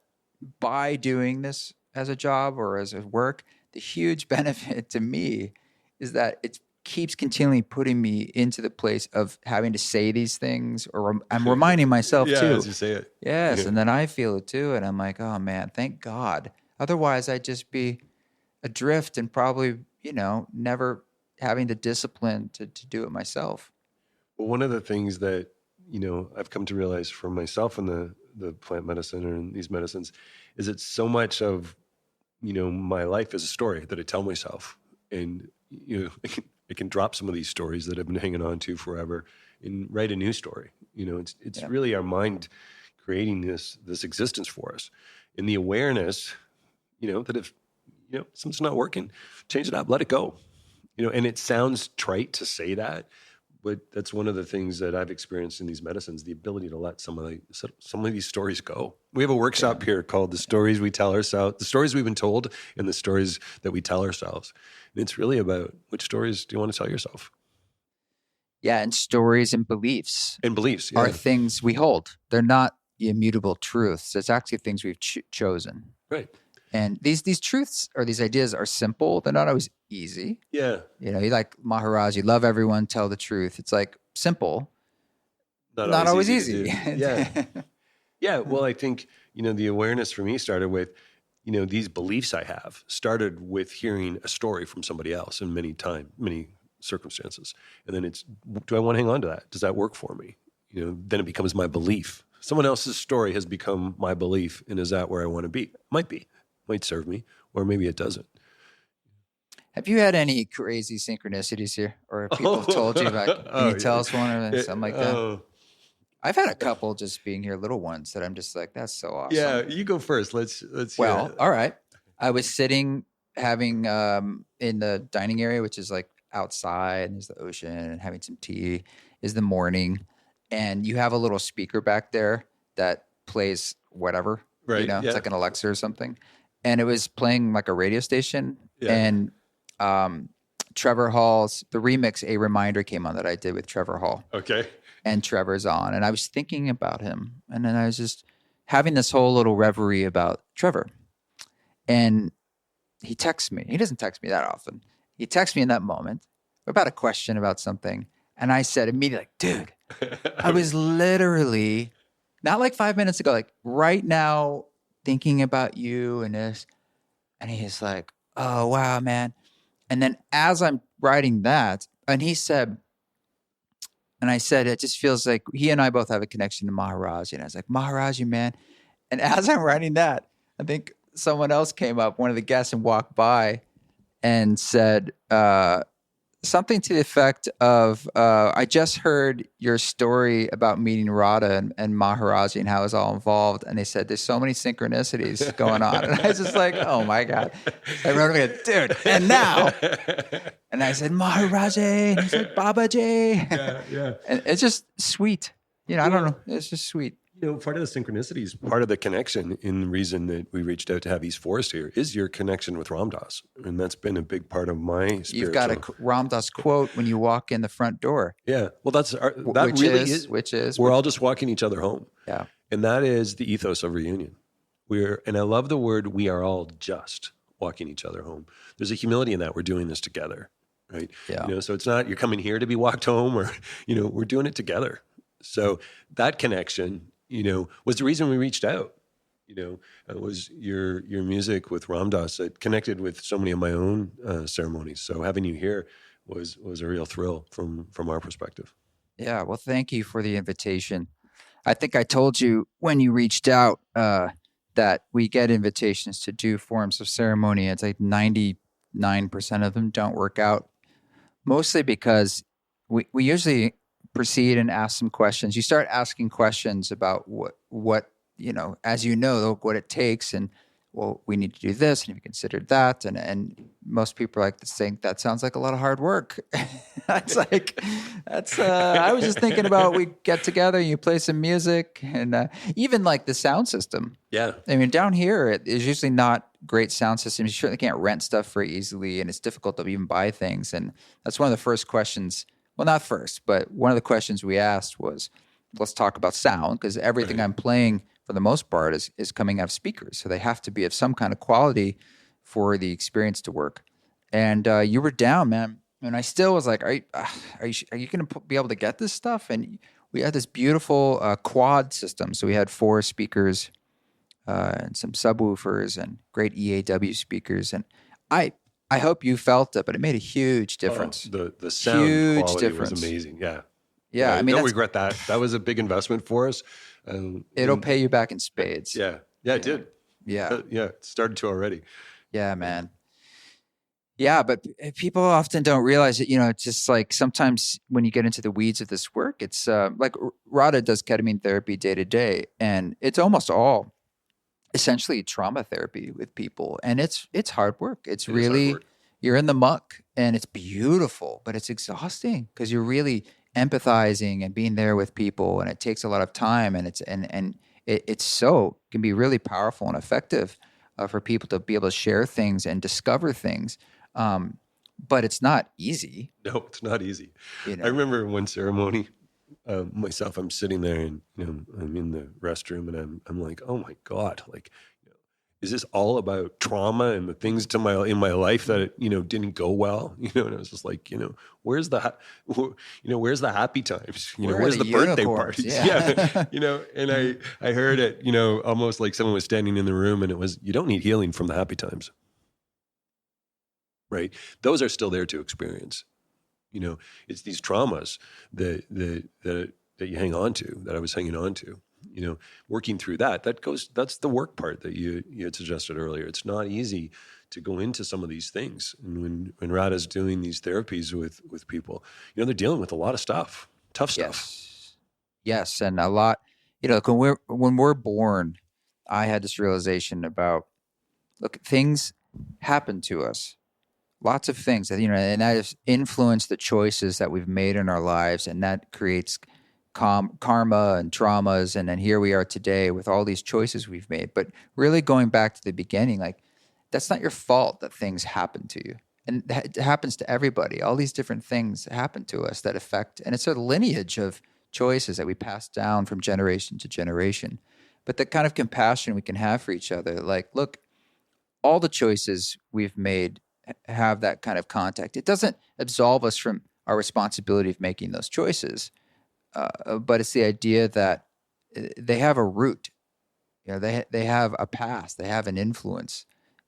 by doing this, as a job or as a work, the huge benefit to me is that it keeps continually putting me into the place of having to say these things, or I'm reminding myself Yeah, too. as you say it. Yes, Yeah. and then I feel it too, and I'm like, oh man, thank God. Otherwise, I'd just be adrift and probably, never having the discipline to do it myself. Well, one of the things that, I've come to realize for myself in the plant medicine or in these medicines is it's so much of, my life is a story that I tell myself. And, I can drop some of these stories that I've been hanging on to forever and write a new story. It's Yeah. really our mind creating this existence for us. And the awareness, that if, something's not working, change it up, let it go. And it sounds trite to say that, but that's one of the things that I've experienced in these medicines, the ability to let some of these stories go. We have a workshop here called The Stories We Tell Ourselves, the stories we've been told and the stories that we tell ourselves. And it's really about which stories do you want to tell yourself? Yeah, and stories and beliefs And beliefs, are yeah. things we hold. They're not immutable truths. It's actually things we've chosen. Right. And these truths or these ideas are simple. They're not always easy. Yeah. You like Maharaj, you love everyone, tell the truth. It's like simple, not always To easy. do. Yeah. Yeah. Well, I think, the awareness for me started with, these beliefs I have started with hearing a story from somebody else in many circumstances. And then it's, do I want to hang on to that? Does that work for me? Then it becomes my belief. Someone else's story has become my belief. And is that where I want to be? Might serve me, or maybe it doesn't. Have you had any crazy synchronicities here, or people have told you about? Can you tell us one or something like that? I've had a couple just being here, little ones that I'm just like, that's so awesome. Yeah, you go first. Let's. Well, all right. I was sitting having in the dining area, which is like outside, and there's the ocean, and having some tea. Is the morning, and you have a little speaker back there that plays whatever. Right. Yeah. It's like an Alexa or something, and it was playing like a radio station, Yeah. and Trevor Hall's the remix "A Reminder" came on that I did with Trevor Hall. Okay. And Trevor's on, and I was thinking about him, and then I was just having this whole little reverie about Trevor. And he texts me. He doesn't text me that often. He texts me in that moment about a question about something, and I said immediately, like, dude, I was literally not like 5 minutes ago, like right now thinking about you and this. And he's like, oh, wow, man. And then as I'm writing that, and he said, and I said, it just feels like he and I both have a connection to Maharaj. And I was like, Maharaj, man. And as I'm writing that, I think someone else came up, one of the guests, and walked by and said something to the effect of, I just heard your story about meeting Radha and Maharaj and how it was all involved. And they said, there's so many synchronicities going on. And I was just like, oh my God. So I wrote him, dude, and now. And I said, Maharaj. And he's like, Babaji. Yeah. And it's just sweet. I don't know. It's just sweet. Part of the synchronicities, part of the connection in the reason that we reached out to have East Forest here is your connection with Ram Dass. And that's been a big part of my spiritual. You've got a Ram Dass quote when you walk in the front door. Yeah. Well, which is we're all just walking each other home. Yeah. And that is the ethos of reunion. And I love the word, we are all just walking each other home. There's a humility in that. We're doing this together, right? Yeah. So it's not, you're coming here to be walked home or, we're doing it together. So that connection, was the reason we reached out. It was your music with Ram Dass that connected with so many of my own ceremonies. So having you here was a real thrill from our perspective. Yeah. Well, thank you for the invitation. I think I told you when you reached out that we get invitations to do forms of ceremony. It's like 99% of them don't work out, mostly because we usually proceed and ask some questions. You start asking questions about what what it takes, and well, we need to do this, and have you considered that? And most people are like to think that sounds like a lot of hard work. I was just thinking about we get together, you play some music, and even like the sound system. Yeah. I mean, down here it is usually not great sound systems. You certainly can't rent stuff very easily, and it's difficult to even buy things. And that's one of the first questions. Well, not first, but one of the questions we asked was, let's talk about sound, because everything I'm playing for the most part, is coming out of speakers. So they have to be of some kind of quality for the experience to work. And you were down, man. And I still was like, are you going to be able to get this stuff? And we had this beautiful quad system. So we had 4 speakers and some subwoofers and great EAW speakers. And I I hope you felt it, but it made a huge difference. The sound Huge quality difference. was amazing. Yeah. Yeah, I mean, don't regret that. That was a big investment for us. it'll pay you back in spades. Yeah. Yeah, it did. Yeah. Yeah, it started to already. Yeah, man. Yeah, but people often don't realize that, it's just like sometimes when you get into the weeds of this work, it's like Rada does ketamine therapy day to day, and it's almost all essentially trauma therapy with people. And it's hard work. It's really, hard work. You're in the muck and it's beautiful, but it's exhausting because you're really empathizing and being there with people, and it takes a lot of time, and it's so can be really powerful and effective for people to be able to share things and discover things. But it's not easy. No, it's not easy. You know? I remember one ceremony, myself, I'm sitting there and I'm in the restroom and I'm like, oh my God, like, is this all about trauma and the things in my life that didn't go well? And I was just like, where's the where's the happy times? Where's the birthday parties? Yeah. And I heard it, almost like someone was standing in the room, and it was, you don't need healing from the happy times. Right? Those are still there to experience. It's these traumas that you hang on to, that I was hanging on to. Working through that's the work part that you had suggested earlier. It's not easy to go into some of these things. And when Rada's doing these therapies with people, they're dealing with a lot of stuff, tough stuff. Yes. And a lot, when we're born, I had this realization about, look, things happen to us. Lots of things that, and that has influenced the choices that we've made in our lives, and that creates karma and traumas. And then here we are today with all these choices we've made. But really going back to the beginning, like, that's not your fault that things happen to you. And it happens to everybody. All these different things happen to us that affect, and it's a lineage of choices that we pass down from generation to generation. But the kind of compassion we can have for each other, like, look, all the choices we've made have that kind of contact. It doesn't absolve us from our responsibility of making those choices, but it's the idea that they have a root. They have a past. They have an influence,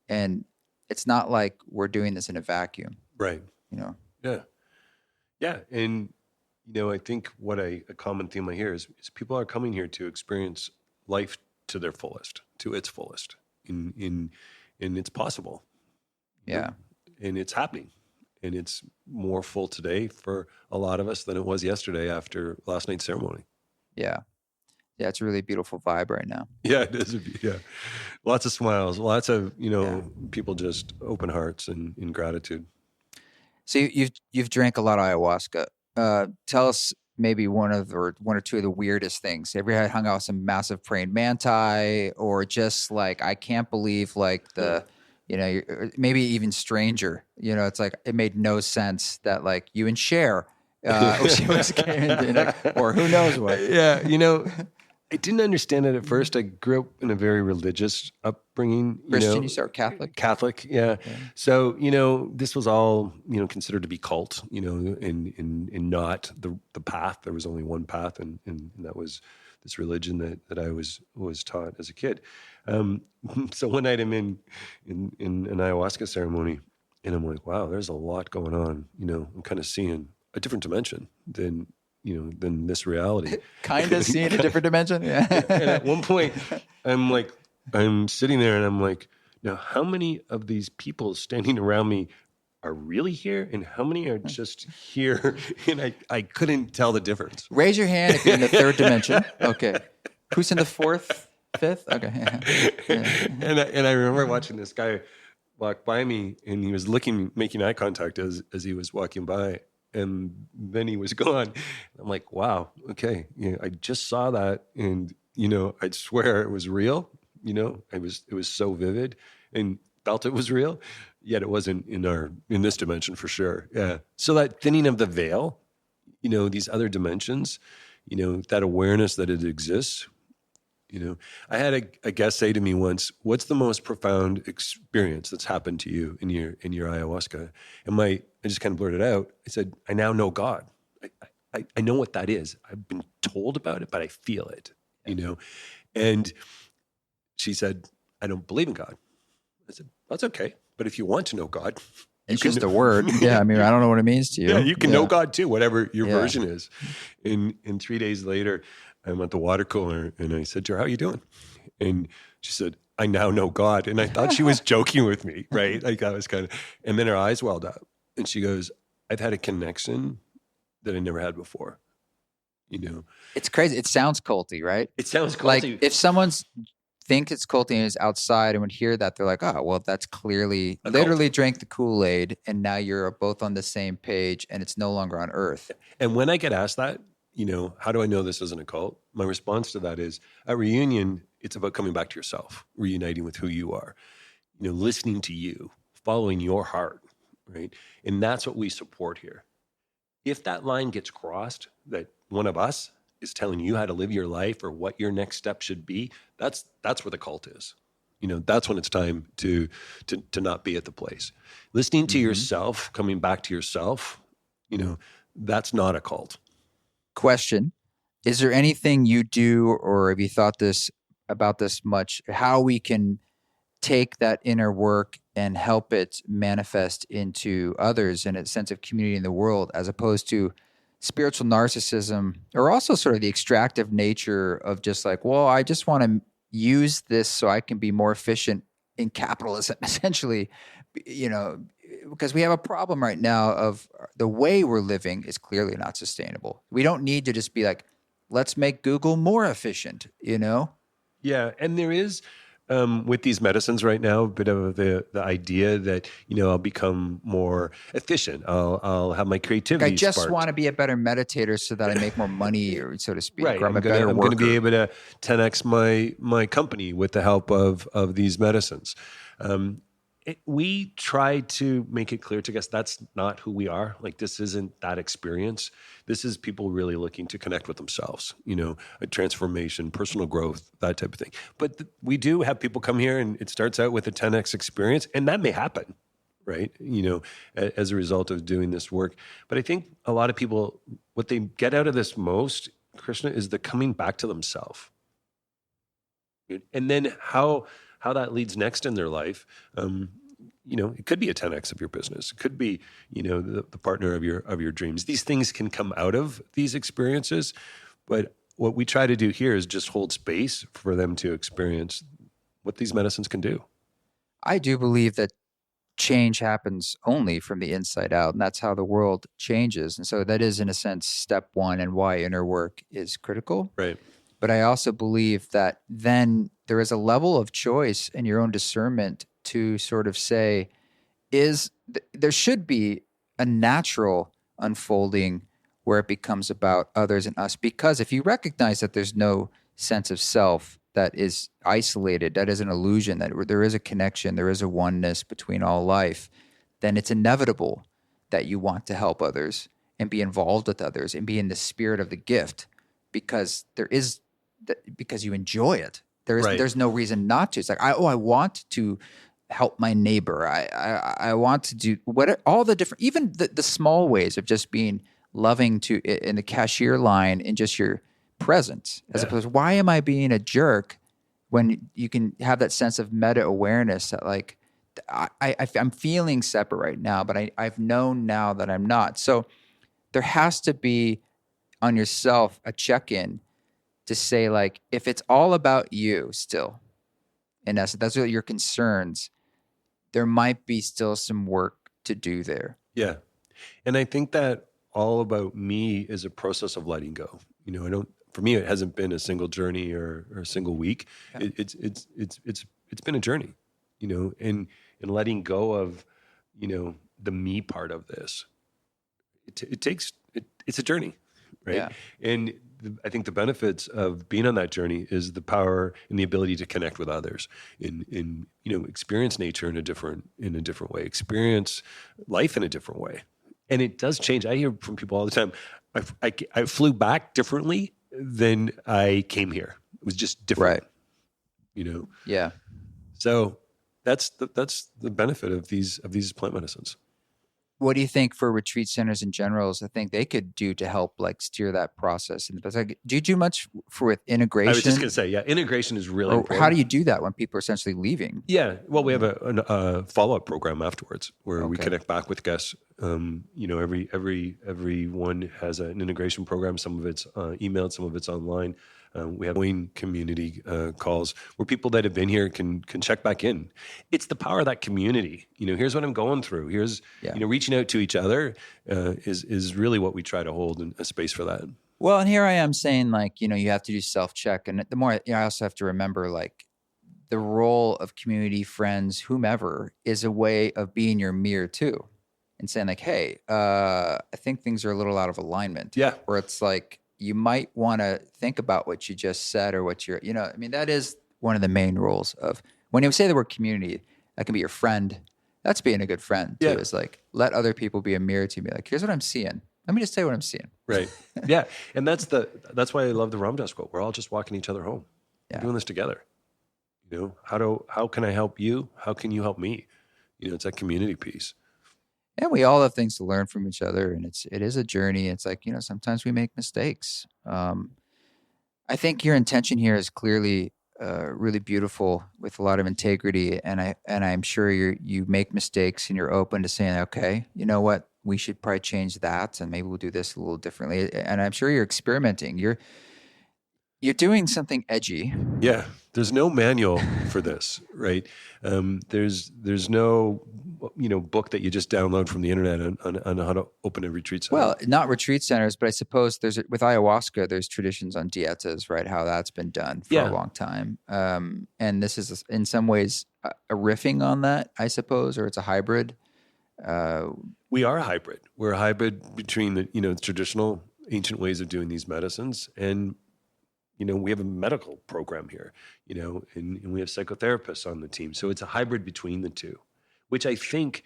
and it's not like we're doing this in a vacuum. Right. Yeah. Yeah. And I think what a common theme I hear is people are coming here to experience life to their fullest, to its fullest, and it's possible. Yeah. And it's happening. And it's more full today for a lot of us than it was yesterday after last night's ceremony. Yeah. Yeah, it's a really beautiful vibe right now. Yeah, it is. Yeah. Lots of smiles, lots of, people just open hearts and in gratitude. So you've drank a lot of ayahuasca. Tell us maybe one or two of the weirdest things. Have you ever hung out with some massive praying manti, or just like, I can't believe, like, maybe even stranger, it's like, it made no sense that, like, you and Cher, or who knows what. Yeah. I didn't understand it at first. I grew up in a very religious upbringing. Christian, you start Catholic? Catholic, yeah. So, this was all, considered to be cult, and not the path. There was only one path, and that was this religion that I was taught as a kid. So one night I'm in an ayahuasca ceremony, and I'm like, wow, there's a lot going on. I'm kind of seeing a different dimension than this reality. Kind of seeing a different dimension. Yeah. And at one point I'm sitting there and I'm like, now how many of these people standing around me are really here, and how many are just here? And I couldn't tell the difference. Raise your hand if you're in the third dimension. Okay. Who's in the fourth, fifth? Okay. Yeah. And I remember watching this guy walk by me, and he was making eye contact as he was walking by. And then he was gone. I'm like, wow, okay. I just saw that, and I'd swear it was real. It was so vivid, and felt it was real. Yet it wasn't in this dimension for sure. Yeah. So that thinning of the veil, these other dimensions, that awareness that it exists, You know, I had a guest say to me once, "What's the most profound experience that's happened to you in your ayahuasca?" And I just kind of blurted out. I said, "I now know God. I know what that is. I've been told about it, but I feel it." You know, and she said, "I don't believe in God." I said, "That's okay, but if you want to know God, you It's can." just a word. Yeah. I mean, I don't know what it means to Yeah, you. you can know God too, whatever your Yeah. version is. And 3 days later, I'm at the water cooler and I said to her, "How are you doing?" And she said, "I now know God." And I thought she was joking with me, right? Like I was kind of, and then her eyes welled up and she goes, "I've had a connection that I never had before." You know, It's crazy. It sounds culty, right? it sounds Like culty. if someone's think it's culty and is outside and would hear that, they're like, oh, well, that's clearly A cult. literally drank the Kool-Aid and now you're both on the same page and it's no longer on earth. And when I get asked that, how do I know this isn't a cult? My response to that is at reunion, it's about coming back to yourself, reuniting with who you are, listening to you, following your heart, right? And that's what we support here. If that line gets crossed, that one of us is telling you how to live your life or what your next step should be, that's where the cult is. That's when it's time to not be at the place. Listening to yourself, coming back to yourself, that's not a cult. Question. Is there anything you do or have you thought about this much, how we can take that inner work and help it manifest into others in a sense of community in the world, as opposed to spiritual narcissism, or also sort of the extractive nature of just like, well, I just want to use this so I can be more efficient in capitalism, essentially, because we have a problem right now of the way we're living is clearly not sustainable. We don't need to just be like, let's make Google more efficient, Yeah, and there is with these medicines right now a bit of the idea that I'll become more efficient. I'll have my creativity. Like I just sparked. want to be a better meditator so that I make more money, or so to speak, Right. or I'm a better I'm worker. going to be able to 10x my company with the help of these medicines. We try to make it clear to guests that's not who we are. Like this isn't that experience. This is people really looking to connect with themselves, a transformation, personal growth, that type of thing. But we do have people come here and it starts out with a 10x experience, and that may happen, right? As a result of doing this work. But I think a lot of people, what they get out of this most, Krishna, is the coming back to themselves. And then how that leads next in their life, it could be a 10x of your business. It could be, the partner of your dreams. These things can come out of these experiences, but what we try to do here is just hold space for them to experience what these medicines can do. I do believe that change happens only from the inside out, and that's how the world changes. And so that is, in a sense, step one, and why inner work is critical. Right. But I also believe that then there is a level of choice in your own discernment to sort of say, there should be a natural unfolding where it becomes about others and us. Because if you recognize that there's no sense of self that is isolated, that is an illusion, that there is a connection, there is a oneness between all life, then it's inevitable that you want to help others and be involved with others and be in the spirit of the gift, because because you enjoy it. There's no reason not to. It's like, I want to help my neighbor. I want to do all the different, even the small ways of just being loving to in the cashier line and just your presence, as opposed to, why am I being a jerk, when you can have that sense of meta awareness that like, I'm feeling separate right now, but I've known now that I'm not. So there has to be on yourself a check-in to say, like, if it's all about you still, in essence, that's what your concerns, there might be still some work to do there. Yeah. And I think that all about me is a process of letting go. For me, it hasn't been a single journey or a single week. Yeah. It's been a journey, and letting go of, the me part of this. It's a journey, right? Yeah. And I think the benefits of being on that journey is the power and the ability to connect with others, in experience nature in a different way, experience life in a different way. And it does change. I hear from people all the time, I flew back differently than I came here, It was just different, Right. you know? Yeah. So that's the benefit of these plant medicines. What do you think for retreat centers in general is the thing they could do to help like steer that process? And like, do you do much for with I was just integration, going to say, yeah, integration is really or how do important. you do that when people are essentially leaving? Yeah, well, we have a follow-up program afterwards where we Okay. connect back with guests. You know, everyone has an integration program. Some of it's emailed, some of it's online. We have community calls where people that have been here can check back in. It's the power of that community. You know, here's what I'm going through. Here's Yeah. reaching out to each other is really what we try to hold in a space for that. Well, and here I am saying like, you have to do self-check. And the more, I also have to remember like the role of community, friends, whomever is a way of being your mirror too. And saying like, hey, I think things are a little out of alignment. Yeah. Where it's like, you might want to think about what you just said or what you're, I mean, that is one of the main roles of when you say the word community, that can be your friend. That's being a good friend too. Yeah. Is like, let other people be a mirror to me. Like, here's what I'm seeing. Let me just tell you what I'm seeing. Right. Yeah. And that's why I love the Ram Dass quote. We're all just walking each other home. Yeah. We're doing this together. You know, how can I help you? How can you help me? You know, it's that community piece. And we all have things to learn from each other, and it is a journey. It's like, sometimes we make mistakes. I think your intention here is clearly really beautiful with a lot of integrity, and I'm sure you make mistakes and you're open to saying, okay, you know what, we should probably change that, and maybe we'll do this a little differently. And I'm sure you're experimenting. You're doing something edgy. Yeah, there's no manual for this, right? There's no book that you just download from the internet on how to open a retreat center. Well, not retreat centers, but I suppose with ayahuasca, there's traditions on dietas, right? How that's been done for a long time. And this is in some ways a riffing on that, I suppose, or it's a hybrid. We are a hybrid. We're a hybrid between the traditional ancient ways of doing these medicines and we have a medical program here, and we have psychotherapists on the team. So it's a hybrid between the two, which I think,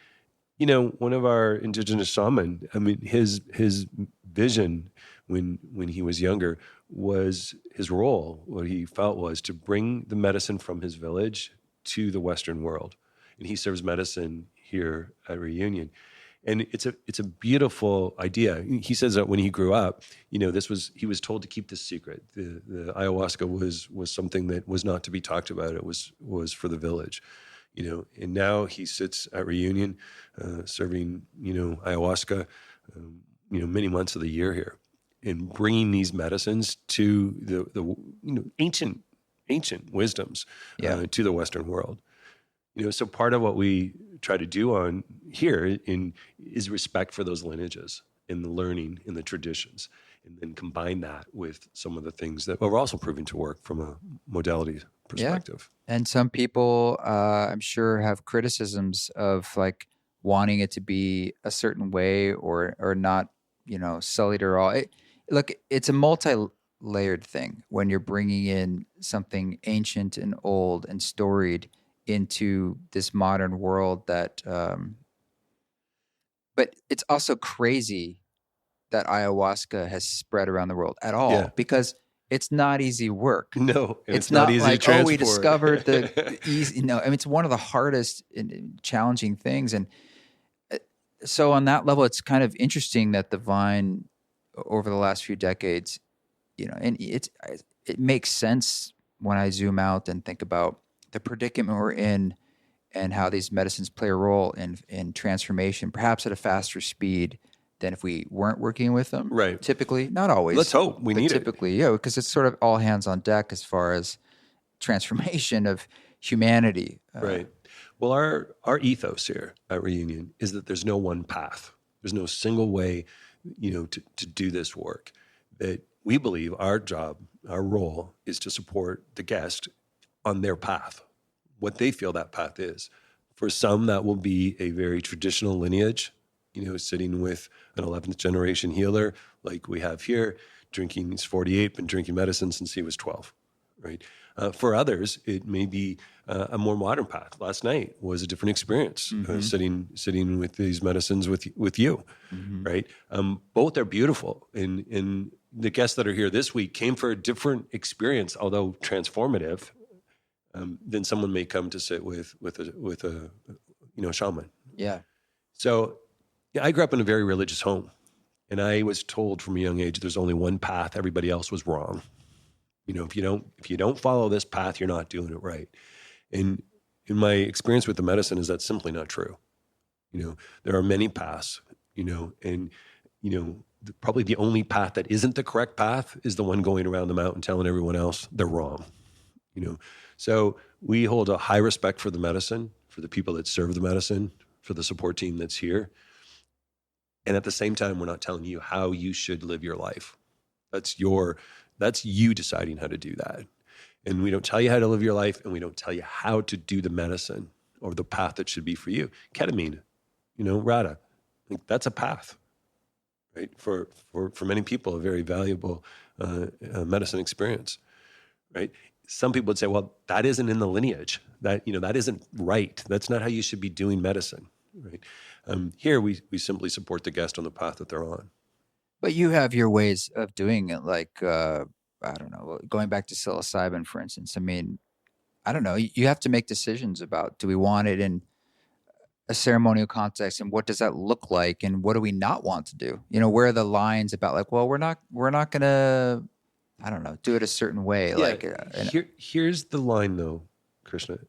one of our indigenous shaman, I mean, his vision when he was younger was his role, what he felt was to bring the medicine from his village to the Western world. And he serves medicine here at Reunion. And it's a beautiful idea. He says that when he grew up, he was told to keep this secret. The ayahuasca was something that was not to be talked about. It was for the village, And now he sits at Reunion, serving ayahuasca, many months of the year here, and bringing these medicines to the ancient wisdoms to the Western world. So part of what we try to do on here is respect for those lineages and the learning and the traditions, and then combine that with some of the things that are also proving to work from a modality perspective. Yeah. And some people, I'm sure, have criticisms of like wanting it to be a certain way or not, sullied or all. Look, it's a multi-layered thing when you're bringing in something ancient and old and storied into this modern world that but it's also crazy that ayahuasca has spread around the world at all because it's not easy work. No, and it's not easy like, to transport. we discovered the easy. I mean, it's one of the hardest and challenging things. And so on that level, it's kind of interesting that the vine over the last few decades, and it makes sense when I zoom out and think about the predicament we're in and how these medicines play a role in transformation, perhaps at a faster speed than if we weren't working with them. Right. Typically, not always. Let's hope. We need typically, because it's sort of all hands on deck as far as transformation of humanity. Right. Well, our ethos here at Reunion is that there's no one path. There's no single way, to do this work. That we believe our job, our role is to support the guest on their path, what they feel that path is. For some, that will be a very traditional lineage, sitting with an 11th generation healer like we have here, he's 48, been drinking medicine since he was 12, right? For others, it may be a more modern path. Last night was a different experience, sitting with these medicines with you, right? Both are beautiful, and the guests that are here this week came for a different experience, although transformative, than someone may come to sit with a shaman. Yeah. So yeah, I grew up in a very religious home, and I was told from a young age there's only one path. Everybody else was wrong. If you don't follow this path, you're not doing it right. And in my experience with the medicine is that's simply not true. There are many paths, and probably the only path that isn't the correct path is the one going around the mountain telling everyone else they're wrong. So we hold a high respect for the medicine, for the people that serve the medicine, for the support team that's here. And at the same time, we're not telling you how you should live your life. That's you deciding how to do that. And we don't tell you how to live your life, and we don't tell you how to do the medicine or the path that should be for you. Ketamine, RADA, that's a path, right? For many people, a very valuable medicine experience, right? Some people would say, well, that isn't in the lineage. That isn't right. That's not how you should be doing medicine, right? Here, we simply support the guest on the path that they're on. But you have your ways of doing it, like, I don't know, going back to psilocybin, for instance. I mean, I don't know. You have to make decisions about, do we want it in a ceremonial context, and what does that look like, and what do we not want to do? Where are the lines about, like, well, we're not going to, I don't know, do it a certain way. Yeah, here's the line, though, Krishna.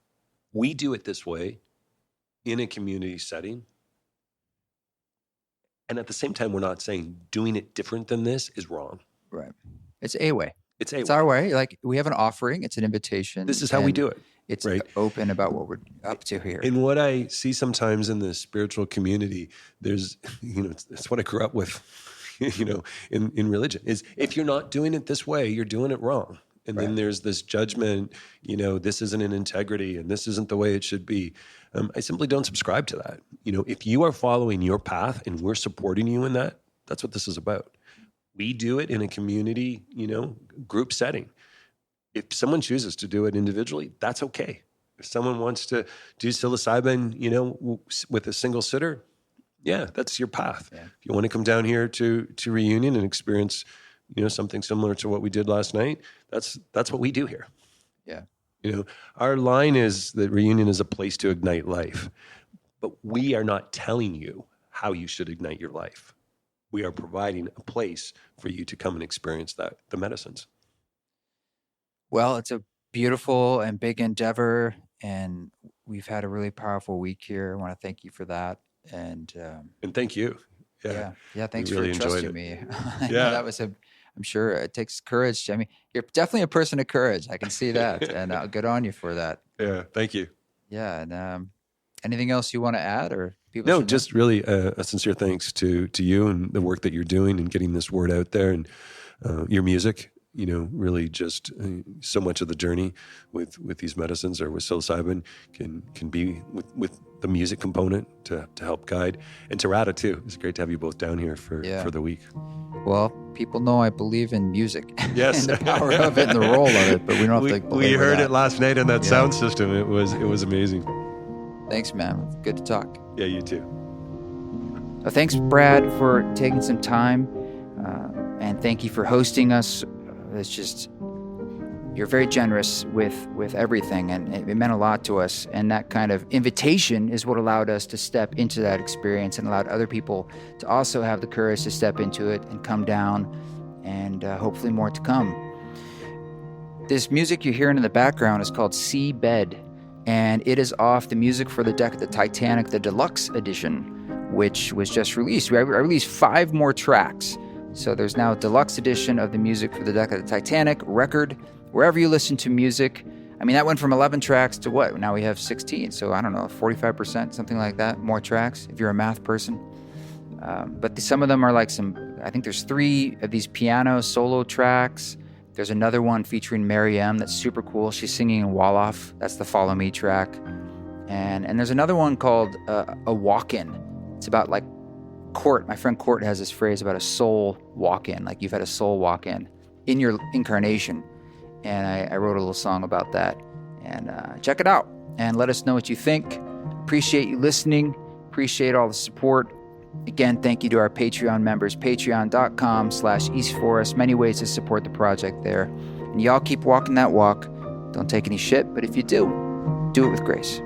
We do it this way in a community setting. And at the same time, we're not saying doing it different than this is wrong. Right. It's a way. It's our way. Like, we have an offering. It's an invitation. This is how we do it. It's right? Open about what we're up to here. And what I see sometimes in the spiritual community, there's, it's what I grew up with, in religion, is if you're not doing it this way, you're doing it wrong. And then there's this judgment, this isn't an integrity and this isn't the way it should be. I simply don't subscribe to that. If you are following your path and we're supporting you in that, that's what this is about. We do it in a community, group setting. If someone chooses to do it individually, that's okay. If someone wants to do psilocybin, with a single sitter, yeah, that's your path. Yeah. If you want to come down here to Reunion and experience, something similar to what we did last night, that's what we do here. Yeah. Our line is that Reunion is a place to ignite life, but we are not telling you how you should ignite your life. We are providing a place for you to come and experience the medicines. Well, it's a beautiful and big endeavor, and we've had a really powerful week here. I want to thank you for that. And thank you. Yeah. Thanks really for trusting me. That was I'm sure it takes courage. I mean, you're definitely a person of courage. I can see that, and good on you for that. Yeah, thank you. Yeah, and anything else you want to add, or people? No, just really a sincere thanks to you and the work that you're doing and getting this word out there, and your music. Really just so much of the journey with these medicines or with psilocybin can be with the music component to help guide, and to RADA too. It's great to have you both down here for the week. Well, people know I believe in music. Yes. And the power of it and the role of it, but we don't have to believe we heard that. it last night on that sound system. It was amazing. Thanks, man. Good to talk. Yeah, you too. Well, thanks, Brad, for taking some time, and thank you for hosting us. It's just, you're very generous with everything, and it meant a lot to us. And that kind of invitation is what allowed us to step into that experience and allowed other people to also have the courage to step into it and come down, and hopefully more to come. This music you're hearing in the background is called Seabed, and it is off the music for the deck of the Titanic, the deluxe edition, which was just released. I released 5 more tracks. So there's now a deluxe edition of the music for the deck of the Titanic record, wherever you listen to music. I mean, that went from 11 tracks to what? Now we have 16. So I don't know, 45%, something like that, more tracks, if you're a math person. But some of them are like I think there's 3 of these piano solo tracks. There's another one featuring Mary M. that's super cool. She's singing in Wolof. That's the Follow Me track. And there's another one called A Walk-In. It's about like Court. My friend Court has this phrase about a soul walk-in, like you've had a soul walk-in in your incarnation. and I wrote a little song about that. And check it out and let us know what you think. Appreciate you listening. Appreciate all the support. Again, thank you to our Patreon members, patreon.com/eastforest. Many ways to support the project there. And y'all keep walking that walk. Don't take any shit, but if you do, do it with grace.